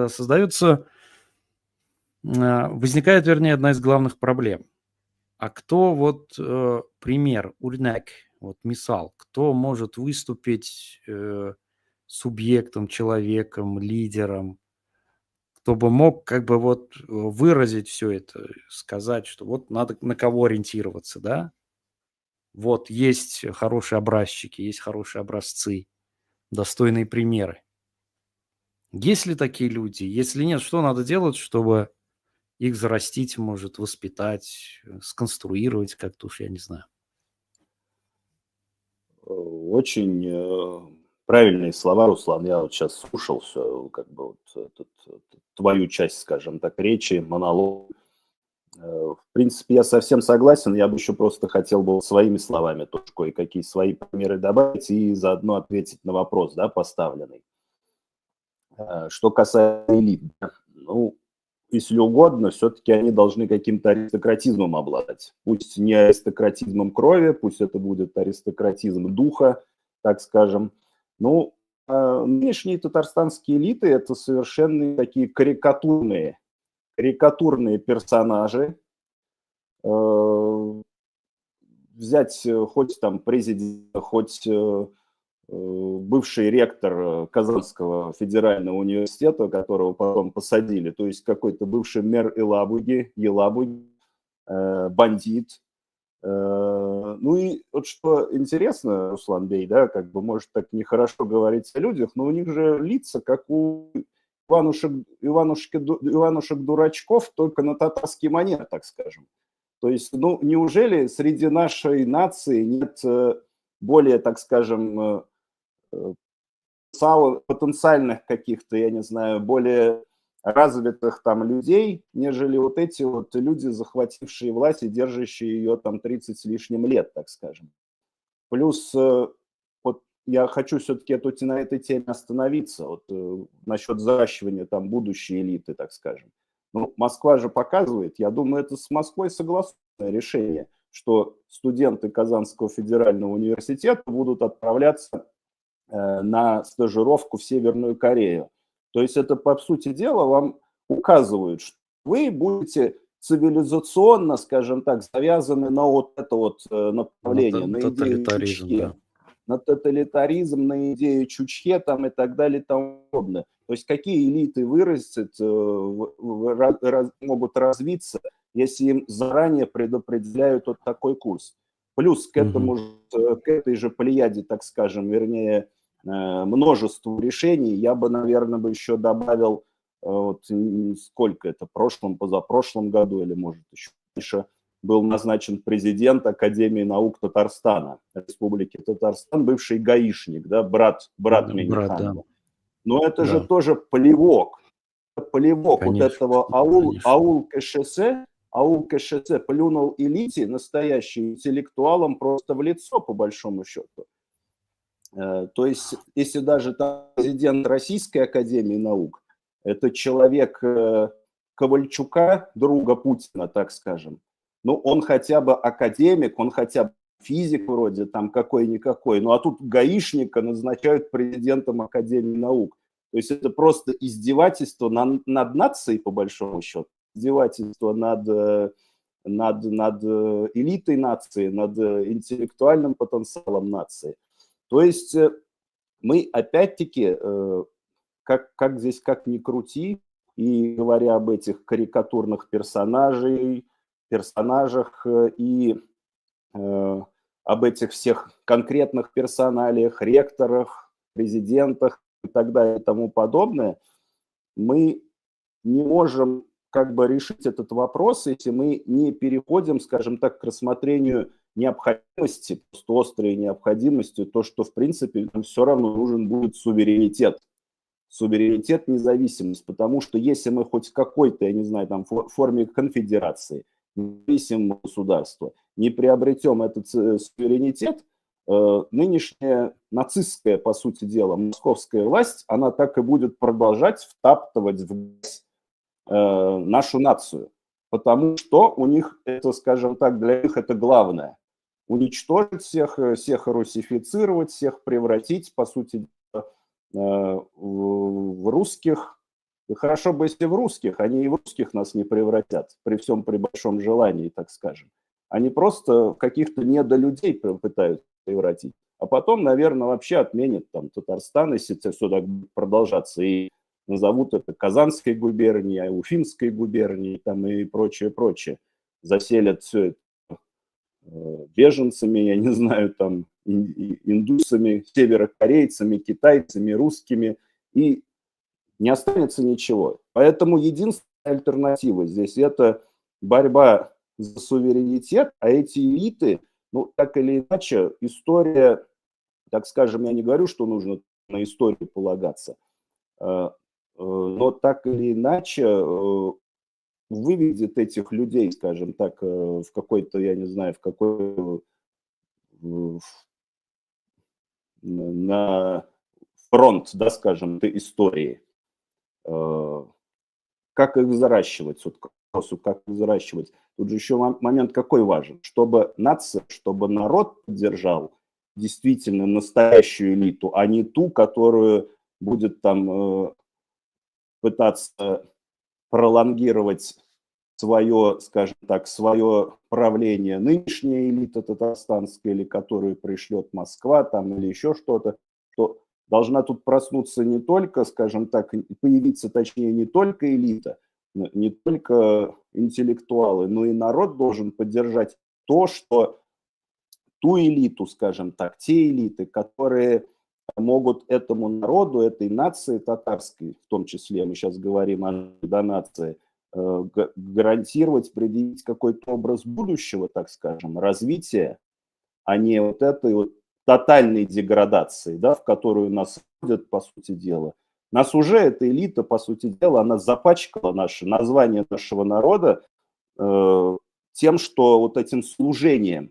[SPEAKER 1] возникает, вернее, одна из главных проблем. А кто вот пример, урнек, вот мисал, кто может выступить субъектом, человеком, лидером, кто бы мог как бы вот выразить все это, сказать, что вот надо на кого ориентироваться, да? Вот есть хорошие образчики, есть хорошие образцы, достойные примеры. Есть ли такие люди? Если нет, что надо делать, чтобы их зарастить, может, воспитать, сконструировать как-то уж, я не знаю.
[SPEAKER 2] Очень правильные слова, Руслан. Я вот сейчас слушал все, как бы вот твою часть, скажем так, речи, монолог. В принципе, я совсем согласен. Я бы еще просто хотел бы своими словами тоже кое-какие свои примеры добавить и заодно ответить на вопрос, да, поставленный. Что касается элит, да, ну, если угодно, все-таки они должны каким-то аристократизмом обладать. Пусть не аристократизмом крови, пусть это будет аристократизм духа, так скажем. Ну, нынешние татарстанские элиты – это совершенно такие карикатурные персонажи. Взять хоть там президента, хоть бывший ректор Казанского федерального университета, которого потом посадили, то есть какой-то бывший мэр Елабуги, бандит. Ну и вот что интересно, Руслан Бей, да, как бы может так нехорошо говорить о людях, но у них же лица, как у Иванушек-дурачков, только на татарский манер, так скажем. То есть, ну, неужели среди нашей нации нет более, так скажем, потенциальных каких-то, я не знаю, более развитых там людей, нежели вот эти вот люди, захватившие власть и держащие ее там 30 с лишним лет, так скажем. Плюс вот я хочу все-таки на этой теме остановиться, вот насчет заращивания там будущей элиты, так скажем. Ну, Москва же показывает, я думаю, это с Москвой согласованное решение, что студенты Казанского федерального университета будут отправляться на стажировку в Северную Корею. То есть это, по сути дела, вам указывают, что вы будете цивилизационно, скажем так, завязаны на вот это вот направление, на идею Чучхе, да. На тоталитаризм, на идею Чучхе там и так далее и тому подобное. То есть какие элиты вырастут, могут развиться, если им заранее предопределяют вот такой курс. Плюс к этому, к этой же плеяде, так скажем, вернее, множеству решений, я бы, наверное, бы еще добавил, вот сколько это, прошлом, позапрошлом году или, может, еще раньше, был назначен президент Академии наук Татарстана, Республики Татарстан, бывший гаишник, да, брат Минниханова. Да. Но это же тоже плевок конечно, вот этого аул КШС плюнул элите, настоящим интеллектуалам, просто в лицо, по большому счету. То есть, если даже там президент Российской Академии наук, это человек Ковальчука, друга Путина, так скажем, ну, он хотя бы академик, он хотя бы физик вроде, там какой-никакой, ну, а тут гаишника назначают президентом Академии наук. То есть это просто издевательство над нацией, по большому счету, издевательство над элитой нации, над интеллектуальным потенциалом нации. То есть мы опять-таки, как здесь как ни крути, и говоря об этих карикатурных персонажах и об этих всех конкретных персоналиях, ректорах, президентах и так далее и тому подобное, мы не можем как бы решить этот вопрос, если мы не переходим, скажем так, к рассмотрению необходимости, просто острой необходимости, то, что, в принципе, нам все равно нужен будет суверенитет, независимость, потому что если мы хоть в какой-то, я не знаю, там, форме конфедерации, независимого государства, не приобретем этот суверенитет, нынешняя нацистская, по сути дела, московская власть, она так и будет продолжать втаптывать в грязь нашу нацию, потому что у них это, скажем так, для них это главное. Уничтожить всех русифицировать, всех превратить, по сути дела, в русских. И хорошо бы, если в русских, они и в русских нас не превратят, при большом желании, так скажем. Они просто каких-то недолюдей пытаются превратить. А потом, наверное, вообще отменят там Татарстан, если это сюда будет продолжаться, и назовут это Казанской губернией, Уфимской губернией там, и прочее. Заселят все это беженцами, я не знаю, там, индусами, северокорейцами, китайцами, русскими, и не останется ничего. Поэтому единственная альтернатива здесь – это борьба за суверенитет, а эти элиты, ну, так или иначе, история, так скажем, я не говорю, что нужно на историю полагаться, но так или иначе выведет этих людей, скажем так, в какой-то, я не знаю, на фронт, да, скажем, этой истории. Как их взращивать? Вот к вопросу, как их взращивать. Тут же еще момент какой важен. Чтобы нация, чтобы народ поддержал действительно настоящую элиту, а не ту, которую будет там пытаться пролонгировать свое, скажем так, свое правление нынешняя элита татарстанская, или которую пришлет Москва там, или еще что-то, что должна тут проснуться не только, скажем так, появиться, точнее, не только элита, не только интеллектуалы, но и народ должен поддержать то, что ту элиту, скажем так, те элиты, которые могут этому народу, этой нации татарской, в том числе мы сейчас говорим о нации, гарантировать, предъявить какой-то образ будущего, так скажем, развития, а не вот этой вот тотальной деградации, да, в которую нас вводят, по сути дела. Нас уже эта элита, по сути дела, она запачкала наше название нашего народа тем, что вот этим служением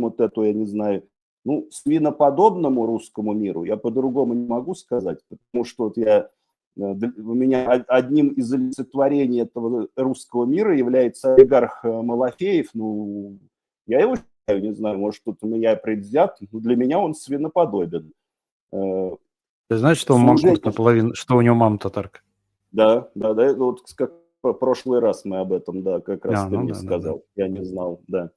[SPEAKER 2] вот эту, я не знаю, ну, свиноподобному русскому миру, я по-другому не могу сказать, потому что вот у меня одним из олицетворений этого русского мира является олигарх Малафеев. Ну, я его считаю, не знаю, может, тут у меня предвзят, но для меня он свиноподобен.
[SPEAKER 1] Ты знаешь, что он манкурт наполовину, что у него мама татарка? Да,
[SPEAKER 2] вот как в прошлый раз мы об этом, да, как раз ты мне сказал, я не знал, да.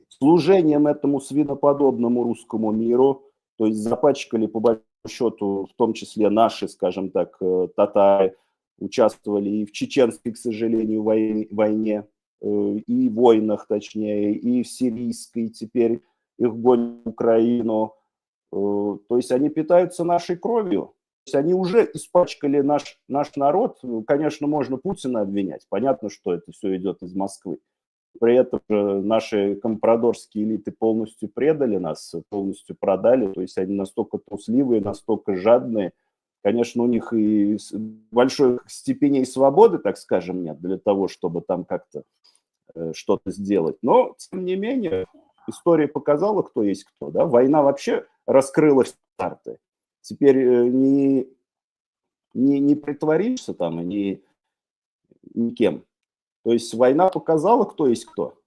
[SPEAKER 2] Служением этому свиноподобному русскому миру, то есть запачкали по большому счету, в том числе наши, скажем так, татары, участвовали и в чеченской, к сожалению, войне, и войнах, точнее, и в сирийской, теперь их гонят в Украину. То есть они питаются нашей кровью. То есть они уже испачкали наш народ. Конечно, можно Путина обвинять. Понятно, что это все идет из Москвы. При этом же наши компрадорские элиты полностью предали нас, полностью продали. То есть они настолько трусливые, настолько жадные. Конечно, у них и большой степеней свободы, так скажем, нет для того, чтобы там как-то что-то сделать. Но, тем не менее, история показала, кто есть кто. Да? Война вообще раскрылась карты. Теперь не притворишься там и никем. То есть война показала, кто есть кто.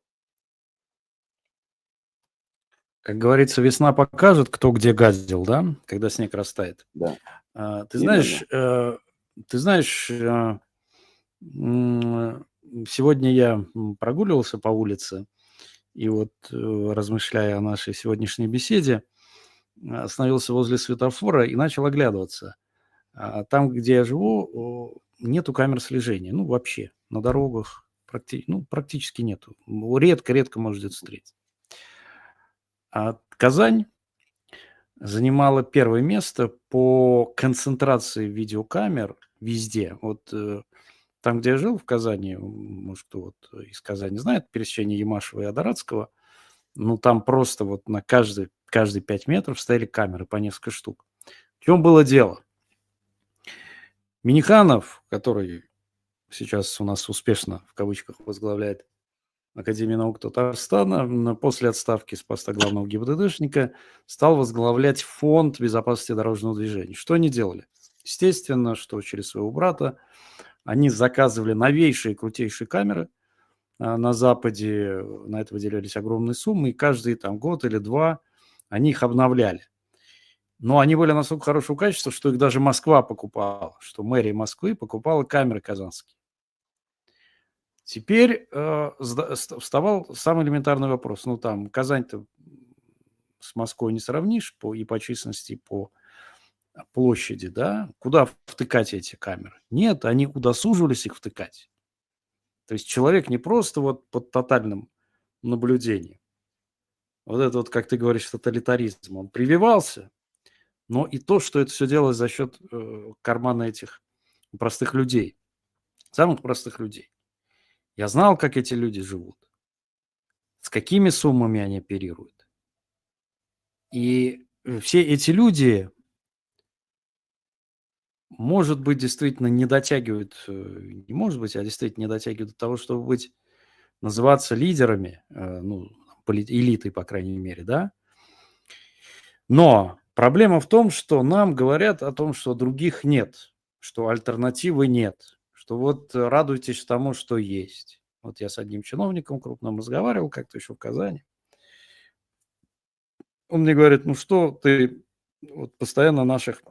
[SPEAKER 1] Как говорится, весна покажет, кто где газдил, да, когда снег растает.
[SPEAKER 2] Да.
[SPEAKER 1] Ты знаешь, сегодня я прогуливался по улице, и вот, размышляя о нашей сегодняшней беседе, остановился возле светофора и начал оглядываться. Там, где я живу, нету камер слежения, ну, вообще, на дорогах практически нету. Редко можно где-то встретить. А Казань занимала первое место по концентрации видеокамер везде. Вот там, где я жил, в Казани, может, кто вот из Казани знает, пересечение Ямашева и Адаратского, ну, там просто вот на каждые 5 метров стояли камеры по несколько штук. В чем было дело? Миниханов, который сейчас у нас успешно, в кавычках, возглавляет Академию наук Татарстана, после отставки с поста главного ГИБДДшника стал возглавлять Фонд безопасности дорожного движения. Что они делали? Естественно, что через своего брата они заказывали новейшие, крутейшие камеры на Западе, на это выделялись огромные суммы, и каждый там год или два они их обновляли. Но они были настолько хорошего качества, что их даже Москва покупала, что мэрия Москвы покупала камеры казанские. Теперь вставал самый элементарный вопрос. Ну, там, Казань-то с Москвой не сравнишь и по численности, и по площади, да? Куда втыкать эти камеры? Нет, они удосуживались их втыкать. То есть человек не просто вот под тотальным наблюдением. Вот это вот, как ты говоришь, тоталитаризм, он прививался, но и то, что это все делалось за счет кармана этих простых людей, самых простых людей. Я знал, как эти люди живут, с какими суммами они оперируют. И все эти люди, может быть, действительно не дотягивают, не может быть, а действительно не дотягивают до того, чтобы называться лидерами, ну, элитой, по крайней мере, да. Но проблема в том, что нам говорят о том, что других нет, что альтернативы нет, что вот радуйтесь тому, что есть. Вот я с одним чиновником крупным разговаривал как-то еще в Казани. Он мне говорит, ну что ты вот постоянно наших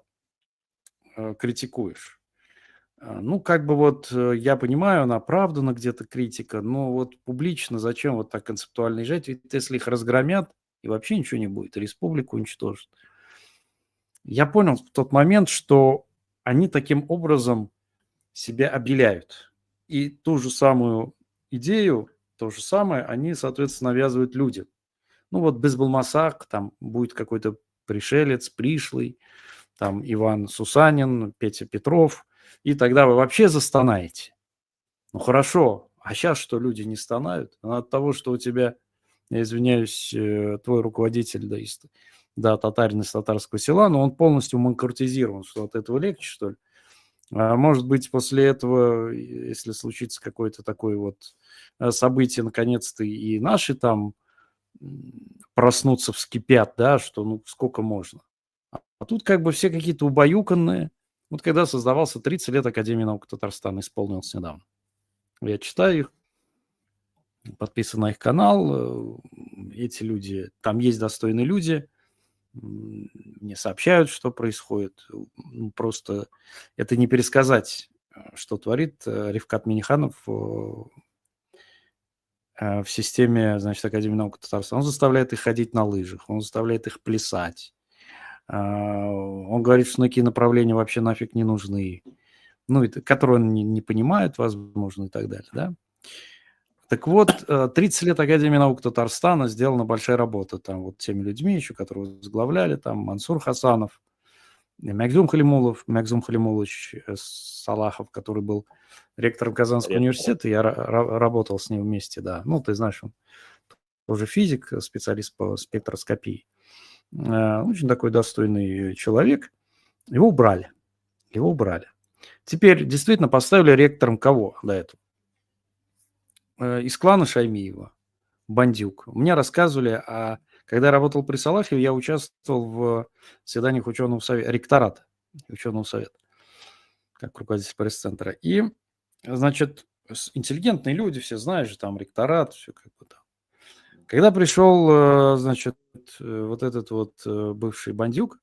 [SPEAKER 1] критикуешь? Ну, как бы вот я понимаю, она оправдана где-то критика, но вот публично зачем вот так концептуально езжать? Ведь если их разгромят, и вообще ничего не будет, республику уничтожат. Я понял в тот момент, что они таким образом себя обеляют. И ту же самую идею, то же самое они, соответственно, навязывают людям. Ну вот без Балмасак, там будет какой-то пришелец, пришлый, там Иван Сусанин, Петя Петров, и тогда вы вообще застонаете. Ну хорошо, а сейчас что люди не стонают? От того, что у тебя, я извиняюсь, твой руководитель, татарин из татарского села, но он полностью манкуртизирован, что от этого легче, что ли? А может быть, после этого, если случится какое-то такое вот событие, наконец-то и наши там проснутся, вскипят, да, что ну сколько можно. А тут как бы все какие-то убаюканные. Вот когда создавался 30 лет Академии наук Татарстана, исполнилось недавно. Я читаю их, подписан на их канал. Эти люди, там есть достойные люди, мне сообщают, что происходит. Просто это не пересказать, что творит Рифкат Миниханов в системе, значит, Академии наук Татарстана. Он заставляет их ходить на лыжах, он заставляет их плясать. Он говорит, что такие направления вообще нафиг не нужны. ну, которую он не понимает, возможно, и так далее, да. Так вот, 30 лет Академии наук Татарстана сделана большая работа там вот теми людьми еще, которые возглавляли, там Мансур Хасанов, Мягзум Халимулович Салахов, который был ректором Казанского университета, я работал с ним вместе, да. Ну, ты знаешь, он тоже физик, специалист по спектроскопии. Очень такой достойный человек. Его убрали. Теперь действительно поставили ректором кого до этого? Из клана Шаймиева, Бандюк. Мне рассказывали, когда я работал при Салахове, я участвовал в заседаниях ученого совета, ректората ученого совета, как руководитель пресс-центра. И, значит, интеллигентные люди, все знаешь же, там ректорат, все как бы там. Когда пришел, значит, вот этот вот бывший Бандюк,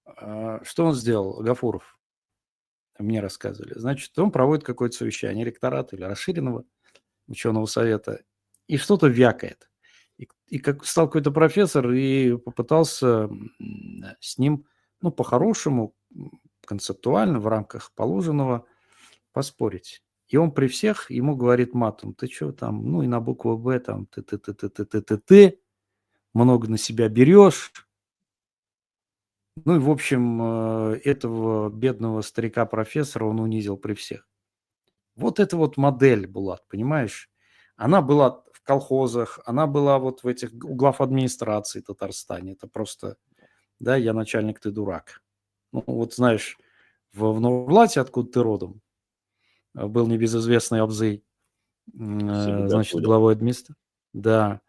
[SPEAKER 1] что он сделал, Гафуров? Мне рассказывали. Значит, он проводит какое-то совещание ректората или расширенного ученого совета и что-то вякает. И как стал какой-то профессор и попытался с ним, ну, по-хорошему, концептуально, в рамках положенного поспорить. И он при всех ему говорит матом: ты что там, ну и на букву «Б» там, ты, много на себя берешь. Ну и, в общем, этого бедного старика-профессора он унизил при всех. Вот это вот модель, Булат, понимаешь? Она была в колхозах, она была вот в этих глав администрации в Татарстане. Это просто, да, я начальник, ты дурак. Ну вот знаешь, в Нурлате, откуда ты родом, был небезызвестный Абзый, значит, главой администрации. Да.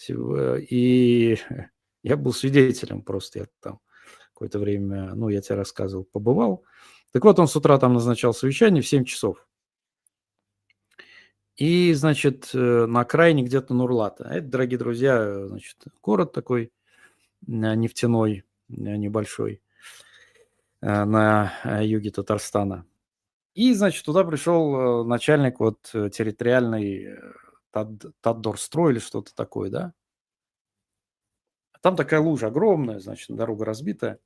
[SPEAKER 1] И я был свидетелем просто, я там какое-то время, ну, я тебе рассказывал, побывал. Так вот, он с утра там назначал совещание в 7 часов. И, значит, на окраине где-то Нурлата. Это, дорогие друзья, значит, город такой нефтяной, небольшой, на юге Татарстана. И, значит, туда пришел начальник вот территориальной Таддорстрой или что-то такое, да. Там такая лужа огромная, значит, дорога разбитая.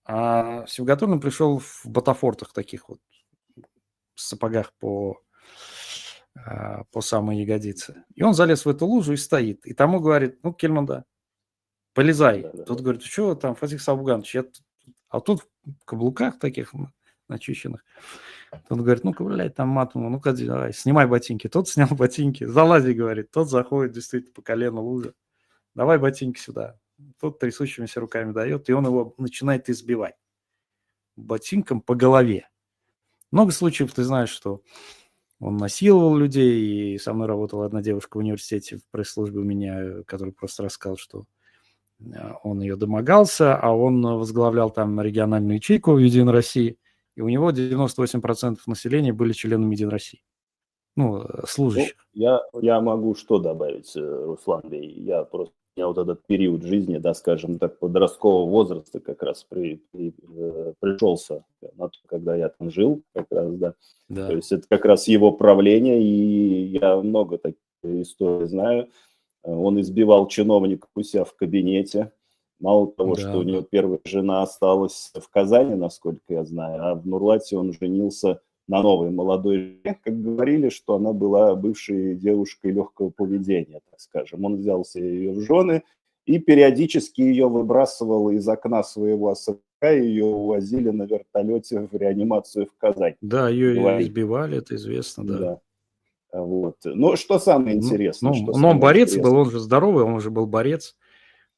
[SPEAKER 1] А Севгатуллин пришел в ботафортах таких вот, в сапогах по самой ягодице. И он залез в эту лужу и стоит. И тому говорит: ну, Кельманда, полезай. Тот говорит: что там, Фатих Сабганович, а тут в каблуках таких начищенных. Тот говорит: ну-ка, блядь, там матом, ну-ка, давай, снимай ботинки. Тот снял ботинки, залази, говорит. Тот заходит действительно по колено лужа. Давай ботинки сюда. Тот трясущимися руками дает, и он его начинает избивать ботинком по голове. Много случаев, ты знаешь, что он насиловал людей, и со мной работала одна девушка в университете, в пресс-службе у меня, которая просто рассказал, что он ее домогался, а он возглавлял там региональную ячейку в «Единой России», и у него 98% населения были членами «Единой России». Ну, служащих.
[SPEAKER 2] Ну, я могу что добавить, Руслан? Я просто, у меня вот этот период жизни, да, скажем так, подросткового возраста как раз пришелся на то, когда я там жил, как раз, да. То есть это как раз его правление, и я много таких историй знаю. Он избивал чиновников у себя в кабинете. Мало того, что у него первая жена осталась в Казани, насколько я знаю, а в Нурлате он женился на новой молодой жене, как говорили, что она была бывшей девушкой легкого поведения, так скажем. Он взялся ее в жены и периодически ее выбрасывал из окна своего особняка, и ее увозили на вертолете в реанимацию в Казань.
[SPEAKER 1] Да, ее избивали, это известно, да.
[SPEAKER 2] Да. Вот. Но что самое интересное?
[SPEAKER 1] Но он борец был, он же здоровый, он же был борец.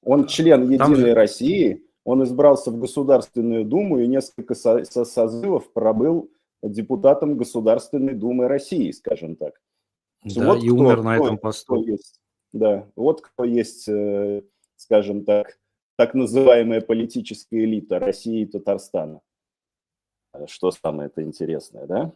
[SPEAKER 2] Он член «Единой России», он избрался в Государственную Думу и несколько созывов пробыл депутатом Государственной Думы России, скажем так.
[SPEAKER 1] Да, вот и умер на этом посту.
[SPEAKER 2] Вот кто есть, скажем так называемая политическая элита России и Татарстана. Что самое это интересное, да?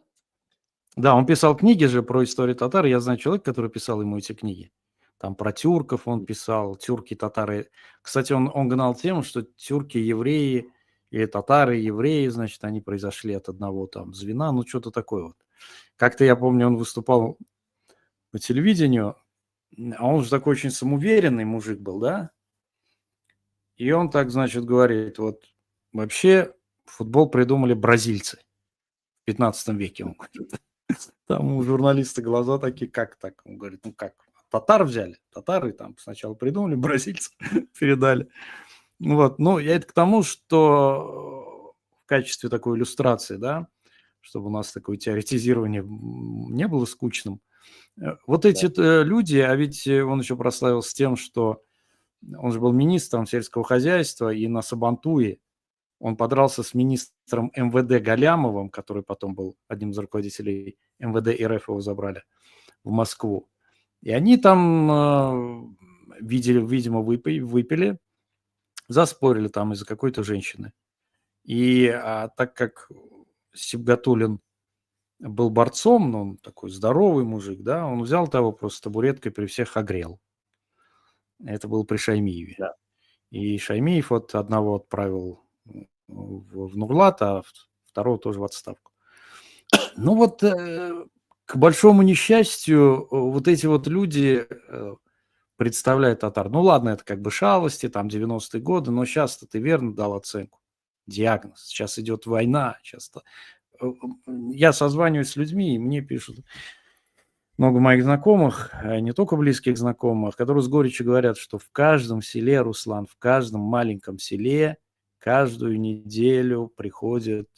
[SPEAKER 1] Да, он писал книги же про историю татар. Я знаю человека, который писал ему эти книги. Там про тюрков он писал, тюрки, татары. Кстати, он гнал тему, что тюрки, евреи или татары, евреи, значит, они произошли от одного там звена, ну что-то такое вот. Как-то я помню, он выступал по телевидению, а он же такой очень самоуверенный мужик был, да? И он так, значит, говорит, вот вообще футбол придумали бразильцы. в 15 веке, он говорит. Там у журналиста глаза такие, как так? Он говорит, ну как, татар взяли, татары там сначала придумали, бразильцы передали. Вот, ну, я это к тому, что в качестве такой иллюстрации, да, чтобы у нас такое теоретизирование не было скучным. Вот эти люди, а ведь он еще прославился тем, что он же был министром сельского хозяйства, и на Сабантуе он подрался с министром МВД Галямовым, который потом был одним из руководителей МВД РФ, его забрали в Москву. И они там, видимо, выпили, заспорили там из-за какой-то женщины. И так как Сибгатуллин был борцом, но он такой здоровый мужик, да, он взял того просто табуреткой при всех огрел. Это было при Шаймиеве.
[SPEAKER 2] Да.
[SPEAKER 1] И Шаймиев вот одного отправил в Нурлат, а второго тоже в отставку. Ну вот, к большому несчастью, вот эти вот люди представляют татар. Ну ладно, это как бы шалости, там 90-е годы, но сейчас-то ты верно дал оценку. Диагноз. Сейчас идет война. Я созваниваюсь с людьми, и мне пишут много моих знакомых, не только близких знакомых, которые с горечью говорят, что в каждом селе, Руслан, в каждом маленьком селе каждую неделю приходят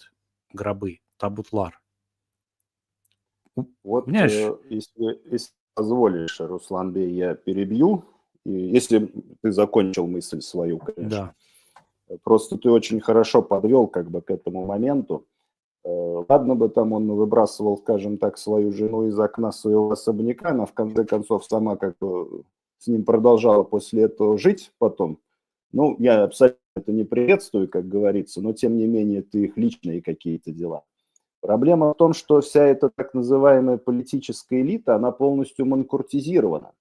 [SPEAKER 1] гробы, табутлар.
[SPEAKER 2] Вот,
[SPEAKER 1] Понимаешь?
[SPEAKER 2] если позволишь, Руслан Бей, я перебью. И если ты закончил мысль свою, конечно.
[SPEAKER 1] Да.
[SPEAKER 2] Просто ты очень хорошо подвел как бы к этому моменту. Ладно бы там он выбрасывал, скажем так, свою жену из окна своего особняка, она в конце концов сама как бы с ним продолжала после этого жить потом. Ну, я абсолютно это не приветствую, как говорится, но тем не менее это их личные какие-то дела. Проблема в том, что вся эта так называемая политическая элита, она полностью манкуртизирована.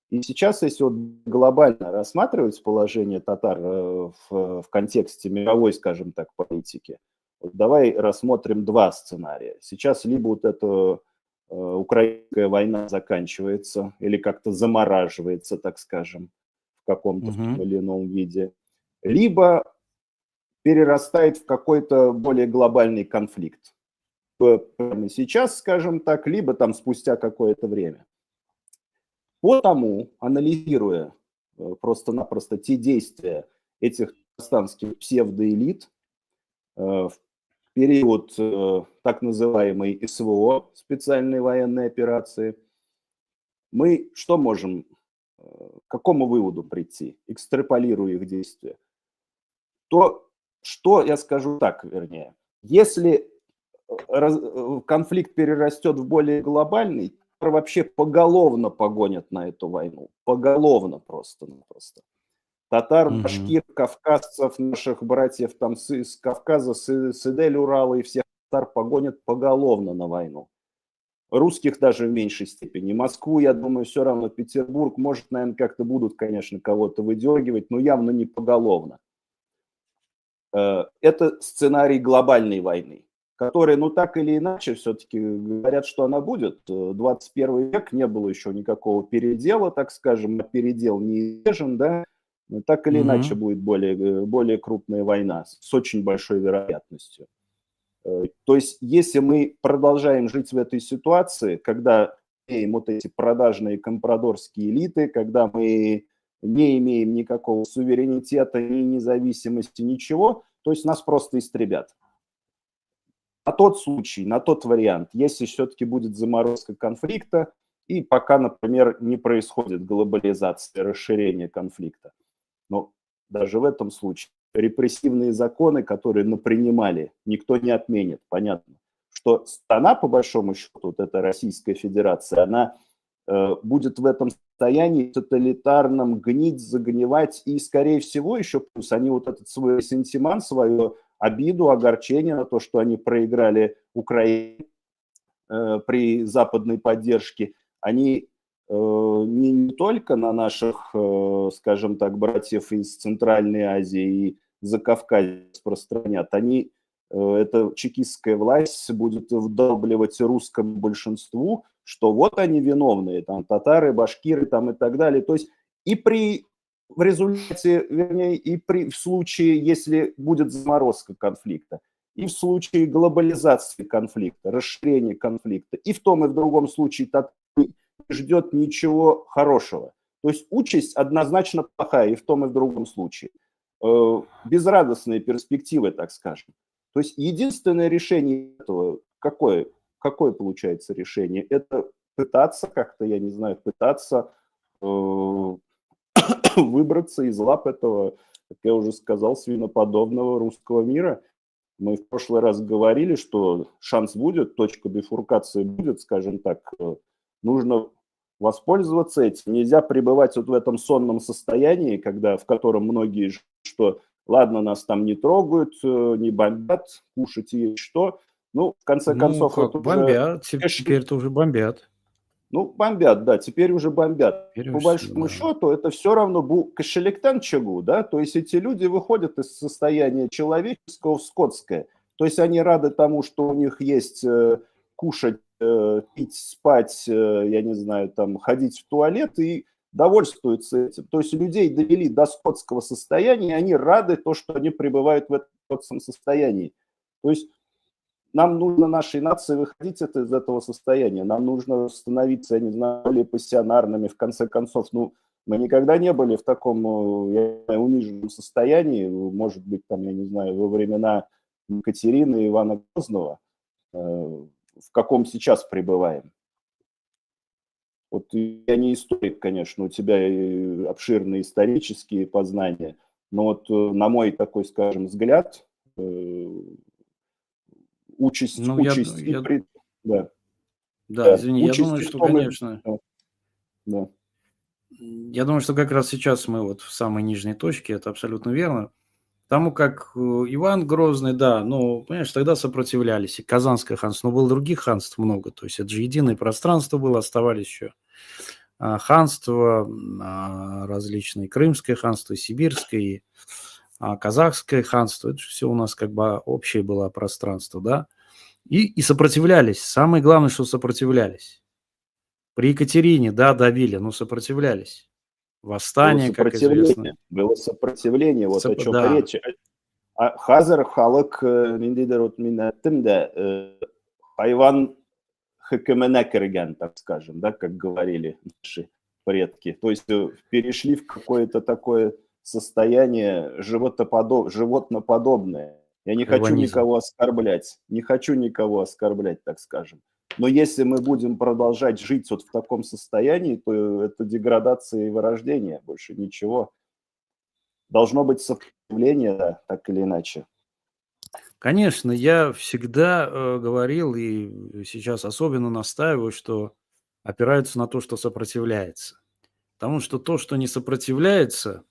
[SPEAKER 2] И сейчас, если вот глобально рассматривать положение татар в контексте мировой, скажем так, политики, вот давай рассмотрим два сценария. Сейчас либо вот эта украинская война заканчивается или как-то замораживается, так скажем, в каком-то том или ином виде, либо перерастает в какой-то более глобальный конфликт. Прямо сейчас, скажем так, либо там спустя какое-то время. Потому, анализируя просто-напросто те действия этих казахстанских псевдоэлит в период так называемой СВО, специальной военной операции, мы что можем, к какому выводу прийти, экстраполируя их действия? То, что я скажу так, вернее, если конфликт перерастет в более глобальный, вообще поголовно погонят на эту войну. Поголовно просто-напросто. Татар, башкир, кавказцев, наших братьев там с Кавказа, с Идель, Урала и всех татар погонят поголовно на войну. Русских даже в меньшей степени. Москву, я думаю, все равно Петербург, может, наверное, как-то будут, конечно, кого-то выдергивать, но явно не поголовно. Это сценарий глобальной войны, которая, ну так или иначе, все-таки говорят, что она будет. 21 век, не было еще никакого передела, так скажем, передел неизбежен, да, но так или иначе будет более крупная война с очень большой вероятностью. То есть, если мы продолжаем жить в этой ситуации, когда имеем вот эти продажные компрадорские элиты, когда мы не имеем никакого суверенитета, ни независимости, ничего, то есть нас просто истребят. На тот случай, на тот вариант, если все-таки будет заморозка конфликта, и пока, например, не происходит глобализация, расширение конфликта. Но даже в этом случае репрессивные законы, которые напринимали, никто не отменит, понятно. Что страна, по большому счету, вот эта Российская Федерация, она будет в этом состоянии тоталитарном гнить, загнивать, и, скорее всего, еще плюс они вот этот свой ресентимент, свою обиду, огорчение на то, что они проиграли Украине при западной поддержке, они не только на наших, скажем так, братьев из Центральной Азии и Закавказья распространят, они, эта чекистская власть будет вдалбливать русскому большинству, что вот они виновные, там татары, башкиры там и так далее. То есть и в результате, вернее, в случае, если будет заморозка конфликта, и в случае глобализации конфликта, расширения конфликта. И в том и в другом случае Татар не ждет ничего хорошего. То есть участь однозначно плохая и в том и в другом случае. Безрадостные перспективы, так скажем. То есть единственное решение этого, какое получается решение? Это пытаться как-то, я не знаю, пытаться выбраться из лап этого, как я уже сказал, свиноподобного русского мира. Мы в прошлый раз говорили, что шанс будет, точка бифуркации будет, скажем так, нужно воспользоваться этим. Нельзя пребывать вот в этом сонном состоянии, в котором многие, что ладно, нас там не трогают, не бомбят, кушать есть что. Ну, в конце концов,
[SPEAKER 1] как
[SPEAKER 2] это уже...
[SPEAKER 1] бомбят, теперь-то уже бомбят.
[SPEAKER 2] Ну, бомбят, да, теперь уже бомбят.
[SPEAKER 1] Теперь
[SPEAKER 2] По
[SPEAKER 1] уж,
[SPEAKER 2] большому
[SPEAKER 1] да.
[SPEAKER 2] счету, это все равно кошелектан чагу, да, то есть эти люди выходят из состояния человеческого в скотское. То есть они рады тому, что у них есть кушать, пить, спать, я не знаю, там, ходить в туалет и довольствуются этим. То есть людей довели до скотского состояния, и они рады то, что они пребывают в этом скотском состоянии. То есть нам нужно нашей нации выходить из этого состояния. Нам нужно становиться, я не знаю, более пассионарными. В конце концов, ну, мы никогда не были в таком, я не знаю, униженном состоянии. Может быть, там, я не знаю, во времена Екатерины и Ивана Грозного, в каком сейчас пребываем. Вот я не историк, конечно, у тебя обширные исторические познания, но вот на мой такой, скажем, взгляд, участь,
[SPEAKER 1] Ну,
[SPEAKER 2] да,
[SPEAKER 1] да, извини, я
[SPEAKER 2] участь
[SPEAKER 1] думаю,
[SPEAKER 2] и в
[SPEAKER 1] что,
[SPEAKER 2] том,
[SPEAKER 1] конечно,
[SPEAKER 2] да.
[SPEAKER 1] я думаю, что как раз сейчас мы вот в самой нижней точке, это абсолютно верно. Потому как Иван Грозный, да, ну, понимаешь, тогда сопротивлялись, и Казанское ханство, но было других ханств много, то есть это же единое пространство было, оставались еще ханства различные, Крымское ханство, Сибирское, и Казахское ханство, это же все у нас как бы общее было пространство, да, и сопротивлялись, самое главное, что сопротивлялись. При Екатерине, да, давили, но сопротивлялись. Восстание, как известно.
[SPEAKER 2] Было сопротивление, вот о чем
[SPEAKER 1] Да,
[SPEAKER 2] речь. Хазар халық ниндейдер вот минәттем хайван хөкеменә кергән, так скажем, да, как говорили наши предки. То есть перешли в какое-то такое состояние животноподобное. Я не хочу
[SPEAKER 1] хайванизм.
[SPEAKER 2] никого оскорблять, так скажем. Но если мы будем продолжать жить вот в таком состоянии, то это деградация и вырождение, больше ничего. Должно быть сопротивление, да, так или иначе.
[SPEAKER 1] Конечно, я всегда говорил и сейчас особенно настаиваю, что опираются на то, что сопротивляется. Потому что то, что не сопротивляется,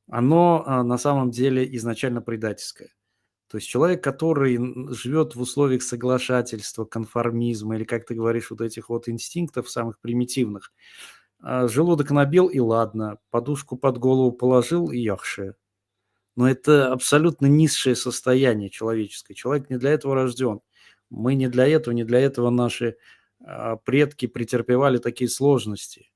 [SPEAKER 1] оно на самом деле изначально предательское. То есть человек, который живет в условиях соглашательства, конформизма или, как ты говоришь, вот этих вот инстинктов самых примитивных, желудок набил и ладно, подушку под голову положил и яхше. Но это абсолютно низшее состояние человеческое. Человек не для этого рожден. Мы не для этого наши предки претерпевали такие сложности.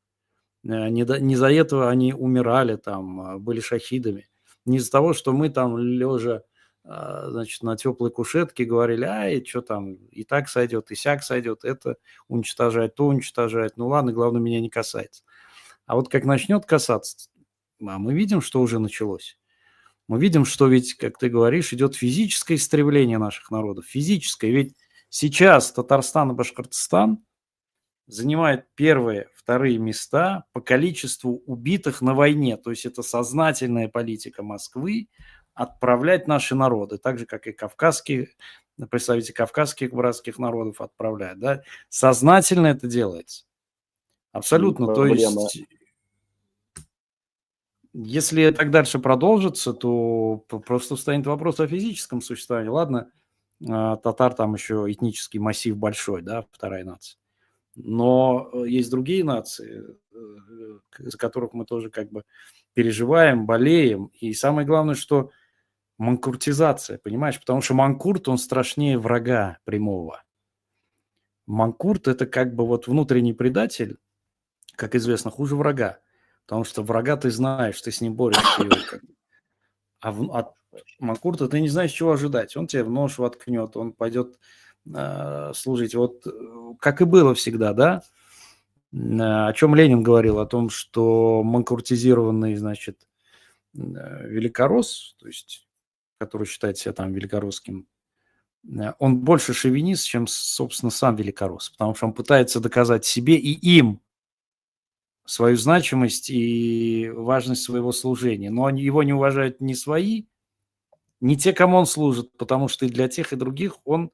[SPEAKER 1] Не за этого они умирали, там, были шахидами. Не из-за того, что мы там лежа, значит, на теплой кушетке говорили, ай, что там, и так сойдет, и сяк сойдет, это уничтожает, то уничтожает. Ну ладно, главное, меня не касается. А вот как начнет касаться, мы видим, что уже началось. Мы видим, что ведь, как ты говоришь, идет физическое истребление наших народов. Физическое. Ведь сейчас Татарстан и Башкортостан занимают первые, вторые места по количеству убитых на войне. То есть это сознательная политика Москвы отправлять наши народы, так же, как и кавказские, представители кавказских братских народов отправляют. Да? Сознательно это делается. Абсолютно. То
[SPEAKER 2] Проблема.
[SPEAKER 1] есть если так дальше продолжится, то просто встанет вопрос о физическом существовании. Ладно, татар там еще этнический массив большой, да, вторая нация. Но есть другие нации, за которых мы тоже как бы переживаем, болеем. И самое главное, что манкуртизация, понимаешь? Потому что манкурт, он страшнее врага прямого. Манкурт – это как бы вот внутренний предатель, как известно, хуже врага. Потому что врага ты знаешь, ты с ним борешься. от Манкурта ты не знаешь, чего ожидать. Он тебе в нож воткнет, он пойдет служить. Вот как и было всегда, да? О чем Ленин говорил? О том, что манкуртизированный, значит, великоросс, то есть, который считает себя там великоросским, он больше шовинист, чем, собственно, сам великоросс, потому что он пытается доказать себе и им свою значимость и важность своего служения. Но его не уважают ни свои, ни те, кому он служит, потому что и для тех, и других он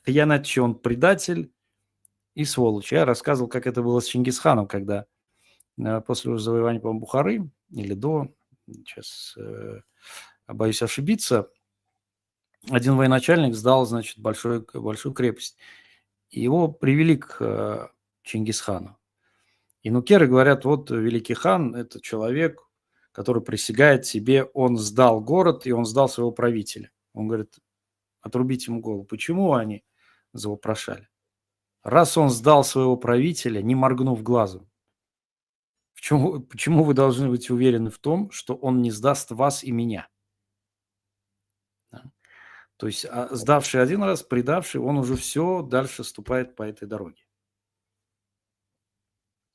[SPEAKER 1] хиянатчи, он предатель и сволочь. Я рассказывал, как это было с Чингисханом, когда после завоевания, по-моему, Бухары или до, сейчас боюсь ошибиться, один военачальник сдал, значит, большую крепость. И его привели к Чингисхану. И нукеры говорят, вот великий хан – это человек, который присягает себе, он сдал город, и он сдал своего правителя. Он говорит, отрубите ему голову. Почему они завопрошали? Раз он сдал своего правителя, не моргнув глазом, почему вы должны быть уверены в том, что он не сдаст вас и меня? Да. То есть сдавший один раз, предавший, он уже все дальше ступает по этой дороге.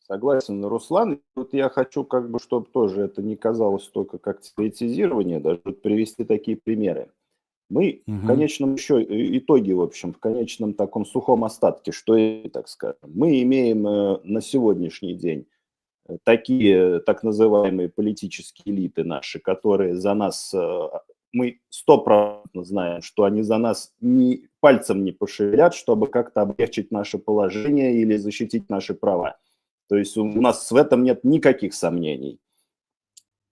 [SPEAKER 2] Согласен, Руслан. Вот я хочу, как бы, чтобы тоже это не казалось только как теоретизирование, даже вот привести такие примеры. Мы в конечном еще итоге, в общем, в конечном таком сухом остатке, что и, так скажем, мы имеем на сегодняшний день такие так называемые политические элиты наши, которые за нас, мы 100% знаем, что они за нас ни пальцем не пошевелят, чтобы как-то облегчить наше положение или защитить наши права. То есть у нас в этом нет никаких сомнений.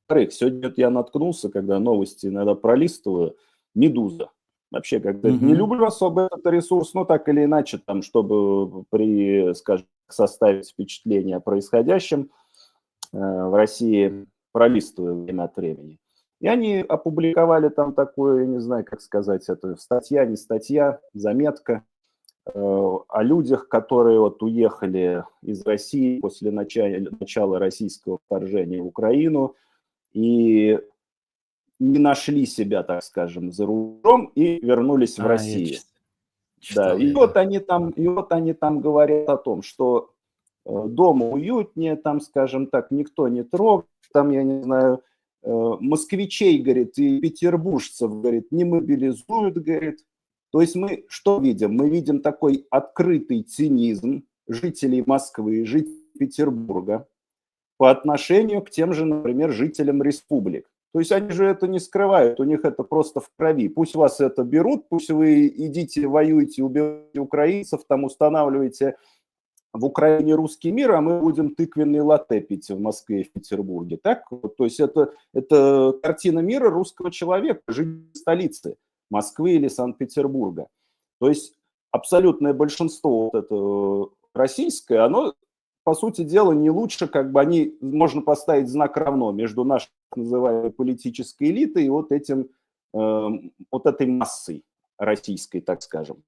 [SPEAKER 2] Во-вторых, сегодня я наткнулся, когда новости иногда пролистываю, «Медуза». Вообще, как-то не люблю особо этот ресурс, но так или иначе, там, чтобы скажем, составить впечатление о происходящем в России, пролистываю время от времени. И они опубликовали там такое, я не знаю, как сказать, это статья, не статья, заметка о людях, которые вот уехали из России после начала российского вторжения в Украину и не нашли себя, так скажем, за рубежом и вернулись в Россию. Да, и вот они там говорят о том, что дома уютнее, там, скажем так, никто не трогает, там, я не знаю, москвичей, говорит, и петербуржцев, говорит, не мобилизуют, говорит. То есть мы что видим? Мы видим такой открытый цинизм жителей Москвы, жителей Петербурга по отношению к тем же, например, жителям республик. То есть они же это не скрывают, у них это просто в крови. Пусть вас это берут, пусть вы идите, воюете, убиваете украинцев, там устанавливаете в Украине русский мир, а мы будем тыквенный латте пить в Москве и в Петербурге. Так? То есть это картина мира русского человека, жителя столицы Москвы или Санкт-Петербурга. То есть абсолютное большинство вот это российское, оно, по сути дела, не лучше, как бы они, можно поставить знак равно между нашей так называемой политической элитой и вот этой массой российской, так скажем.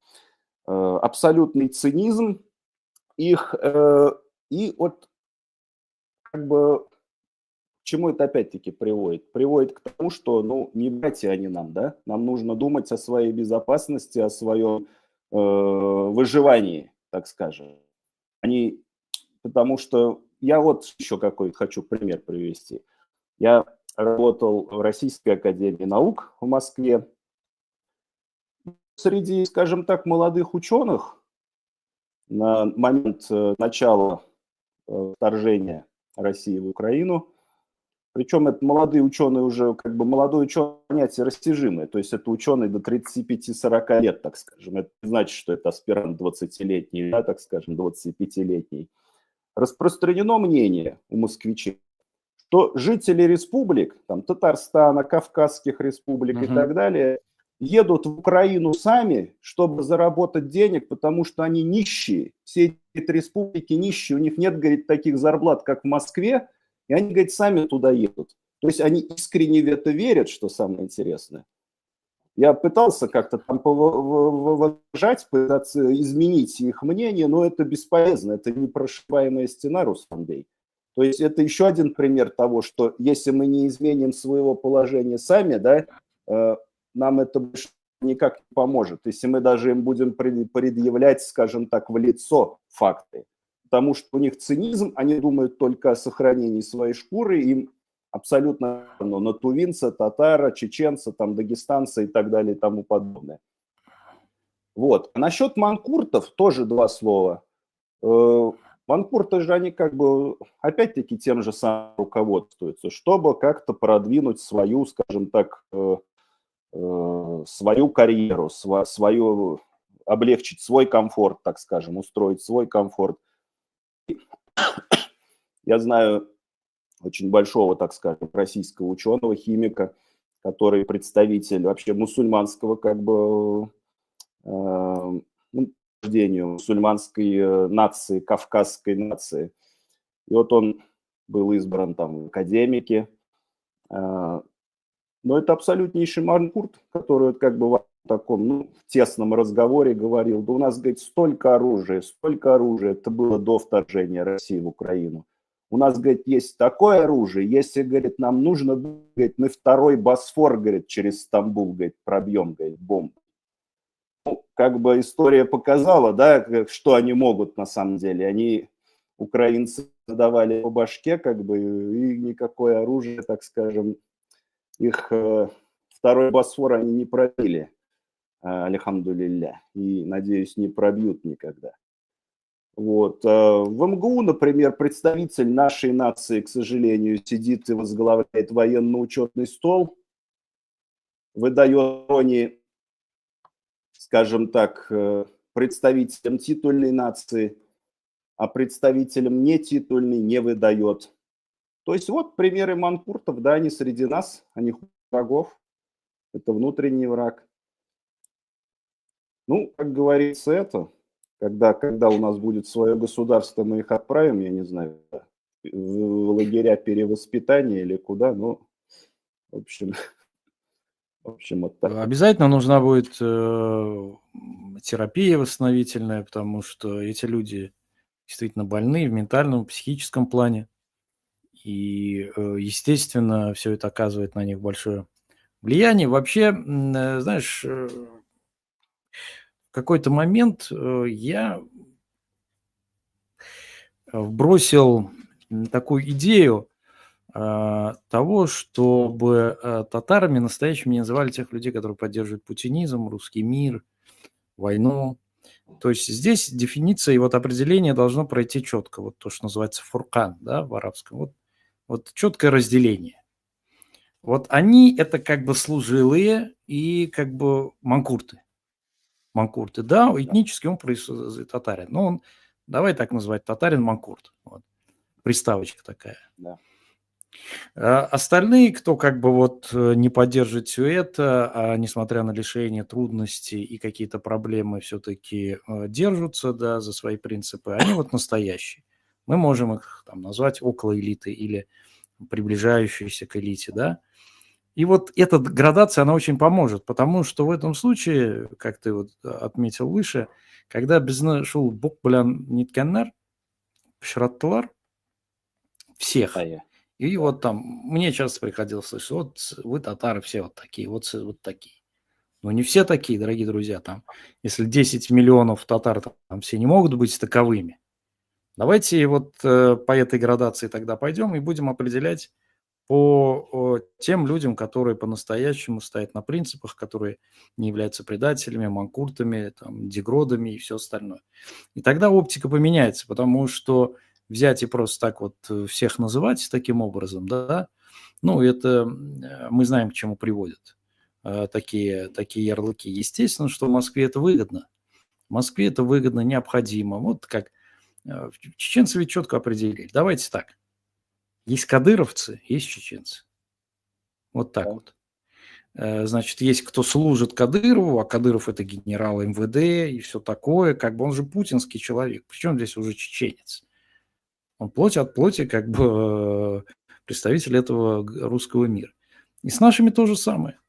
[SPEAKER 2] Абсолютный цинизм их, и вот как бы к чему это опять-таки приводит? Приводит к тому, что, ну, не братья они нам, да? Нам нужно думать о своей безопасности, о своем выживании, так скажем. Потому что я вот еще какой хочу пример привести. Я работал в Российской академии наук в Москве. Среди, скажем так, молодых ученых на момент начала вторжения России в Украину, причем это молодые ученые уже, как бы молодой ученый понятие растяжимое, то есть это ученый до 35-40 лет, так скажем. Это не значит, что это аспирант 20-летний, да, так скажем, 25-летний. Распространено мнение у москвичей, что жители республик, там, Татарстана, Кавказских республик и так далее, едут в Украину сами, чтобы заработать денег, потому что они нищие. Все эти республики нищие, у них нет, говорит, таких зарплат, как в Москве, и они, говорит, сами туда едут. То есть они искренне в это верят, что самое интересное. Я пытался как-то там выражать, пытаться изменить их мнение, но это бесполезно, это непрошибаемая стена, Руслан Бей. То есть это еще один пример того, что если мы не изменим своего положения сами, да, нам это больше никак не поможет. Если мы даже им будем предъявлять, скажем так, в лицо факты. Потому что у них цинизм, они думают только о сохранении своей шкуры, им абсолютно равно на тувинца, татара, чеченца, там, дагестанца и так далее и тому подобное. Вот. А насчет манкуртов тоже два слова. Манкурты же они как бы опять-таки тем же самым руководствуются, чтобы как-то продвинуть свою, скажем так, свою карьеру, свою, облегчить свой комфорт, так скажем, устроить свой комфорт. Я знаю очень большого, так скажем, российского ученого, химика, который представитель вообще мусульманского как бы мусульманской нации, кавказской нации. И вот он был избран там в академике. Но это абсолютнейший манкурт, который вот как бы в таком тесном разговоре говорил, да у нас, говорит, столько оружия, это было до вторжения России в Украину. У нас, говорит, есть такое оружие, если, говорит, нам нужно, говорит, мы второй Босфор, говорит, через Стамбул, говорит, пробьем, говорит, бомбу. Ну, как бы история показала, да, что они могут на самом деле. Они, украинцы, давали по башке, как бы, и никакое оружие, так скажем, их второй Босфор они не пробили, альхамдулилля, и, надеюсь, не пробьют никогда. Вот. В МГУ, например, представитель нашей нации, к сожалению, сидит и возглавляет военно-учетный стол, выдает брони, скажем так, представителям титульной нации, а представителям нетитульной не выдает. То есть вот примеры манкуртов, да, они среди нас, они врагов, это внутренний враг. Ну, как говорится, это, когда у нас будет свое государство, мы их отправим, я не знаю, в лагеря перевоспитания или куда, ну, в общем, вот так.
[SPEAKER 1] Обязательно нужна будет терапия восстановительная, потому что эти люди действительно больны в ментальном, психическом плане. И, естественно, все это оказывает на них большое влияние. Вообще, знаешь, в какой-то момент я вбросил такую идею того, чтобы татарами настоящими не называли тех людей, которые поддерживают путинизм, русский мир, войну. То есть здесь дефиниция и вот определение должно пройти четко. Вот то, что называется фуркан, да, в арабском. Вот четкое разделение. Вот они это как бы служилые и как бы манкурты. Манкурты, да, этнически он татарин. Но он, давай так называть, татарин-манкурт. Вот. Приставочка такая.
[SPEAKER 2] Да.
[SPEAKER 1] Остальные, кто как бы вот не поддерживает все это, а несмотря на лишения, трудности и какие-то проблемы, все-таки держатся, да, за свои принципы, они вот настоящие. Мы можем их там назвать около элиты или приближающиеся к элите, да. И вот эта градация, она очень поможет, потому что в этом случае, как ты вот отметил выше, когда безнашул бок блян нитканнар, пшраттылар, всех. И
[SPEAKER 2] Да.
[SPEAKER 1] вот там, мне часто приходилось слышать, вот вы татары все вот такие, вот такие. Но не все такие, дорогие друзья, там, если 10 миллионов татар, там все не могут быть таковыми. Давайте вот по этой градации тогда пойдем и будем определять по тем людям, которые по-настоящему стоят на принципах, которые не являются предателями, манкуртами, там, дегродами и все остальное. И тогда оптика поменяется, потому что взять и просто так вот всех называть таким образом, да, ну, это мы знаем, к чему приводят такие ярлыки. Естественно, что в Москве это выгодно. В Москве это выгодно, необходимо. Вот как чеченцы ведь четко определили. Давайте так. Есть кадыровцы, есть чеченцы. Вот так вот. Значит, есть кто служит Кадырову, а Кадыров это генерал МВД и все такое. Как бы он же путинский человек. Причем здесь уже чеченец. Он плоть от плоти как бы представитель этого русского мира. И с нашими то же самое.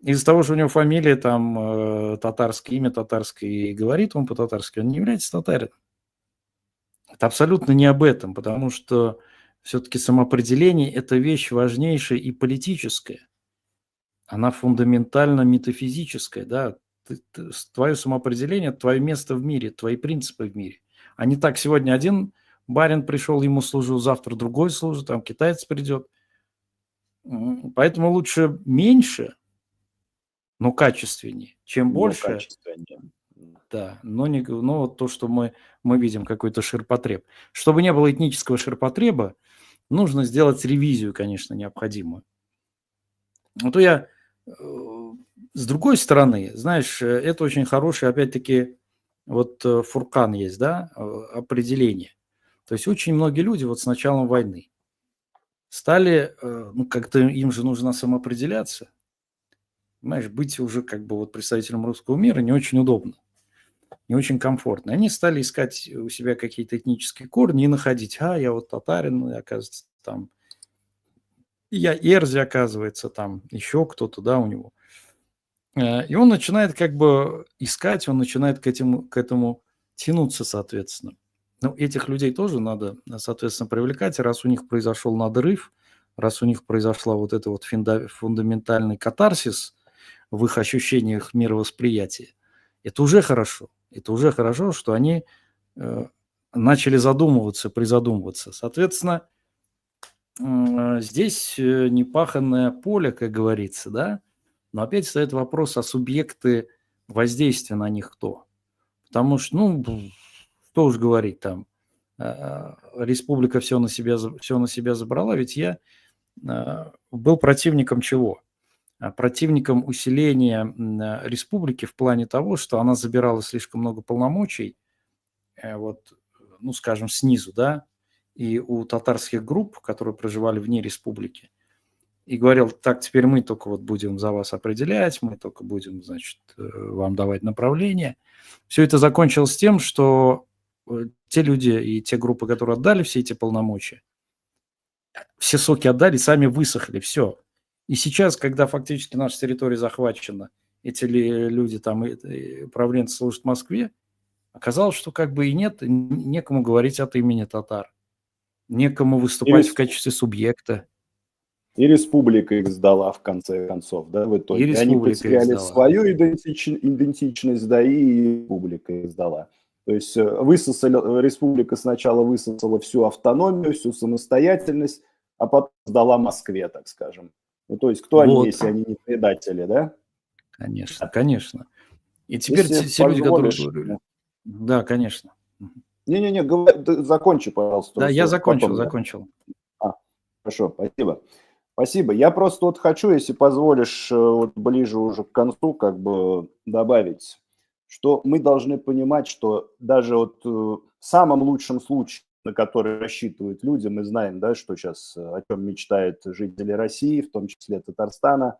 [SPEAKER 1] Из-за того, что у него фамилия там татарское, имя татарское, и говорит он по-татарски, он не является татарином. Это абсолютно не об этом, потому что Все-таки самоопределение – это вещь важнейшая и политическая. Она фундаментально метафизическая, да. Твое самоопределение – твое место в мире, твои принципы в мире. А не так, сегодня один барин пришел, ему служу, завтра другой служит, там китаец придет. Поэтому лучше меньше, но качественнее. Чем
[SPEAKER 2] Но
[SPEAKER 1] больше,
[SPEAKER 2] качественнее.
[SPEAKER 1] да, но не, но вот то, что мы видим, какой-то ширпотреб. Чтобы не было этнического ширпотреба, нужно сделать ревизию, конечно, необходимую. А то я с другой стороны, знаешь, это очень хорошее, опять-таки, вот Фуркан есть, да, определение. То есть очень многие люди вот с началом войны стали, ну, как-то им же нужно самоопределяться. Понимаешь, быть уже как бы вот представителем русского мира не очень удобно, не очень комфортно. Они стали искать у себя какие-то этнические корни и находить, я вот татарин, оказывается, там, я Эрзи, оказывается, там, еще кто-то, да, у него. И он начинает как бы искать, он начинает к этому тянуться, соответственно. Ну, этих людей тоже надо, соответственно, привлекать, раз у них произошел надрыв, раз у них произошла вот это вот фундаментальный катарсис в их ощущениях мировосприятия, это уже хорошо. Это уже хорошо, что они начали призадумываться. Соответственно, здесь непаханное поле, как говорится, да, но опять встает вопрос, а субъекты воздействия на них кто? Потому что, ну, что уж говорить там, республика все на себя забрала, ведь я был противником чего? Противником усиления республики в плане того, что она забирала слишком много полномочий, вот, ну, скажем, снизу, да, и у татарских групп, которые проживали вне республики, и говорил, так, теперь мы только вот будем за вас определять, мы только будем, значит, вам давать направление. Все это закончилось тем, что те люди и те группы, которые отдали все эти полномочия, все соки отдали, сами высохли, все. И сейчас, когда фактически наша территория захвачена, эти люди там, управленцы служат в Москве, оказалось, что как бы и нет, некому говорить от имени татар, некому выступать в качестве субъекта.
[SPEAKER 2] И республика их сдала в конце концов, да, в
[SPEAKER 1] И
[SPEAKER 2] итоге. Они
[SPEAKER 1] республика их
[SPEAKER 2] потеряли
[SPEAKER 1] сдала.
[SPEAKER 2] свою идентичность, да, и республика их сдала. То есть республика сначала высосала всю автономию, всю самостоятельность, а потом сдала Москве, так скажем. Ну, то есть кто они,
[SPEAKER 1] Вот.
[SPEAKER 2] если они не предатели, да?
[SPEAKER 1] Конечно, конечно. И теперь
[SPEAKER 2] Если
[SPEAKER 1] все люди, которые...
[SPEAKER 2] позволишь...
[SPEAKER 1] Да, конечно.
[SPEAKER 2] Не-не-не, закончи, пожалуйста.
[SPEAKER 1] Да, я
[SPEAKER 2] Потом
[SPEAKER 1] закончил.
[SPEAKER 2] Хорошо, спасибо. Спасибо. Я просто вот хочу, если позволишь, вот ближе уже к концу как бы добавить, что мы должны понимать, что даже вот в самом лучшем случае, на который рассчитывают люди, мы знаем, да, что сейчас, о чем мечтают жители России, в том числе Татарстана,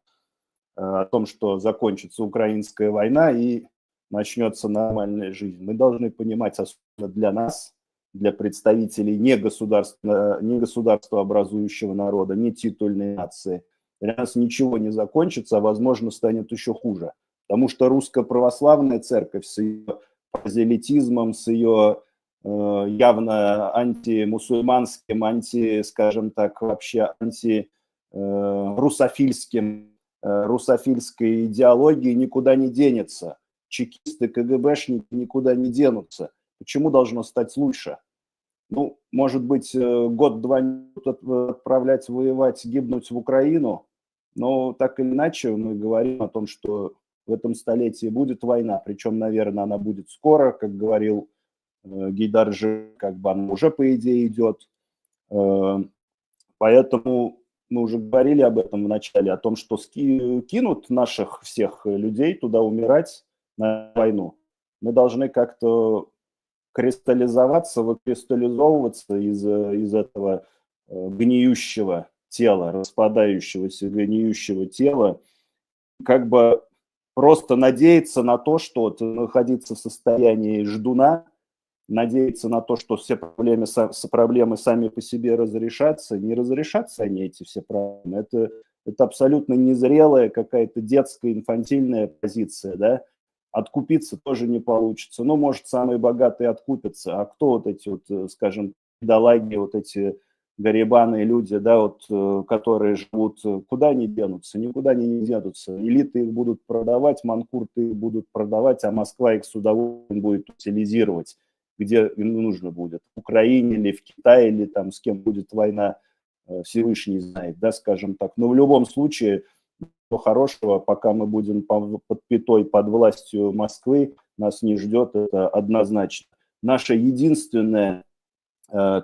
[SPEAKER 2] о том, что закончится украинская война и начнется нормальная жизнь. Мы должны понимать, особенно для нас, для представителей не государствообразующего народа, не титульной нации, для нас ничего не закончится, а возможно станет еще хуже. Потому что русская православная церковь с ее прозелитизмом, с ее явно антимусульманским, скажем так, вообще русофильской идеологией никуда не денется. Чекисты, КГБшники никуда не денутся. Почему должно стать лучше? Ну, может быть, год-два отправлять воевать, гибнуть в Украину, но так или иначе мы говорим о том, что в этом столетии будет война, причем, наверное, она будет скоро, как говорил Гейдаржи, как бы она уже, по идее, идет. Поэтому мы уже говорили об этом в начале, о том, что кинут наших всех людей туда умирать на войну. Мы должны как-то кристаллизоваться, выкристаллизовываться из этого гниющего тела, распадающегося гниющего тела, как бы просто надеяться на то, что находиться в состоянии ждуна, надеяться на то, что все проблемы сами по себе разрешатся. Не разрешатся они, эти все проблемы. Это абсолютно незрелая какая-то детская, инфантильная позиция, да. Откупиться тоже не получится. Ну, может, самые богатые откупятся. А кто вот эти вот, скажем, бедолаги, вот эти гарибаны люди, да, вот, которые живут, куда они денутся? Никуда они не денутся. Элиты их будут продавать, манкурты их будут продавать, а Москва их с удовольствием будет утилизировать, где им нужно будет. В Украине или в Китае, или там с кем будет война, Всевышний знает, да, скажем так. Но в любом случае, ничего хорошего, пока мы будем под пятой, под властью Москвы, нас не ждет, это однозначно. Наша единственная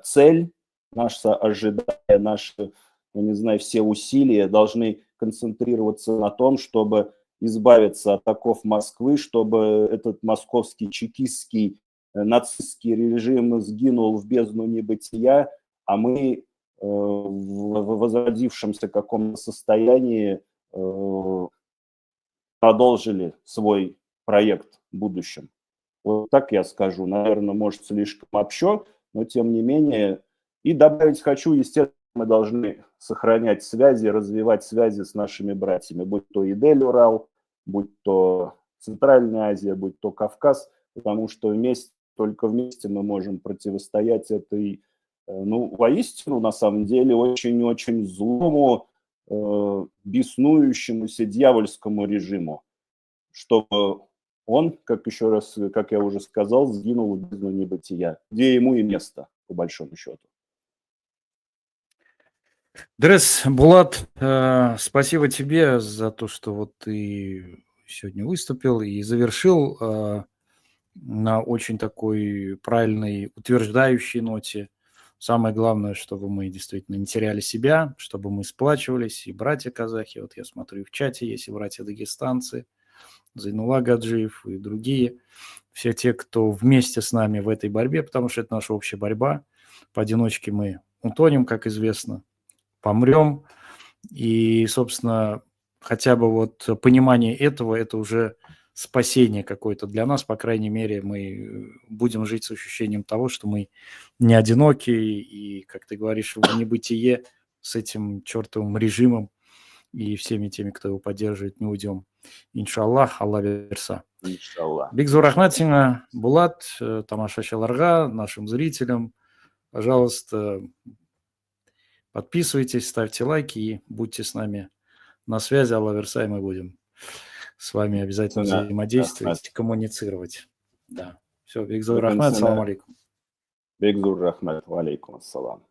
[SPEAKER 2] цель, наше ожидание, наши, я не знаю, все усилия должны концентрироваться на том, чтобы избавиться от оков Москвы, чтобы этот московский чекистский нацистский режим сгинул в бездну небытия, а мы в возродившемся каком-то состоянии продолжили свой проект в будущем. Вот так я скажу. Наверное, может, слишком общо, но тем не менее. И добавить хочу, естественно, мы должны сохранять связи, развивать связи с нашими братьями, будь то Идель-Урал, будь то Центральная Азия, будь то Кавказ, потому что вместе, только вместе мы можем противостоять этой, ну, воистину, на самом деле, очень-очень злому, беснующемуся дьявольскому режиму, чтобы он, как еще раз, как я уже сказал, сгинул в бездну небытия, где ему и место, по большому счету.
[SPEAKER 1] Дрес, Булат, спасибо тебе за то, что вот ты сегодня выступил и завершил на очень такой правильной, утверждающей ноте. Самое главное, чтобы мы действительно не теряли себя, чтобы мы сплачивались, и братья-казахи, вот я смотрю, в чате есть и братья-дагестанцы, Зайнула Гаджиев и другие, все те, кто вместе с нами в этой борьбе, потому что это наша общая борьба. Поодиночке мы утонем, как известно, помрем. И, собственно, хотя бы вот понимание этого, это уже спасение какое-то для нас. По крайней мере, мы будем жить с ощущением того, что мы не одиноки. И, как ты говоришь, в небытие с этим чертовым режимом и всеми теми, кто его поддерживает, не уйдем. Иншаллах, Алла верса.
[SPEAKER 2] Иншаллах.
[SPEAKER 1] Бигзур Рахматина, Булат, Тамаша Шаларга, нашим зрителям, пожалуйста, подписывайтесь, ставьте лайки и будьте с нами на связи. Алла верса, и мы будем с вами обязательно взаимодействовать, коммуницировать. Да. Все, Бигзур Рахмат, салам алейкум.
[SPEAKER 2] Бигзур Рахмат, алейкум ассалам.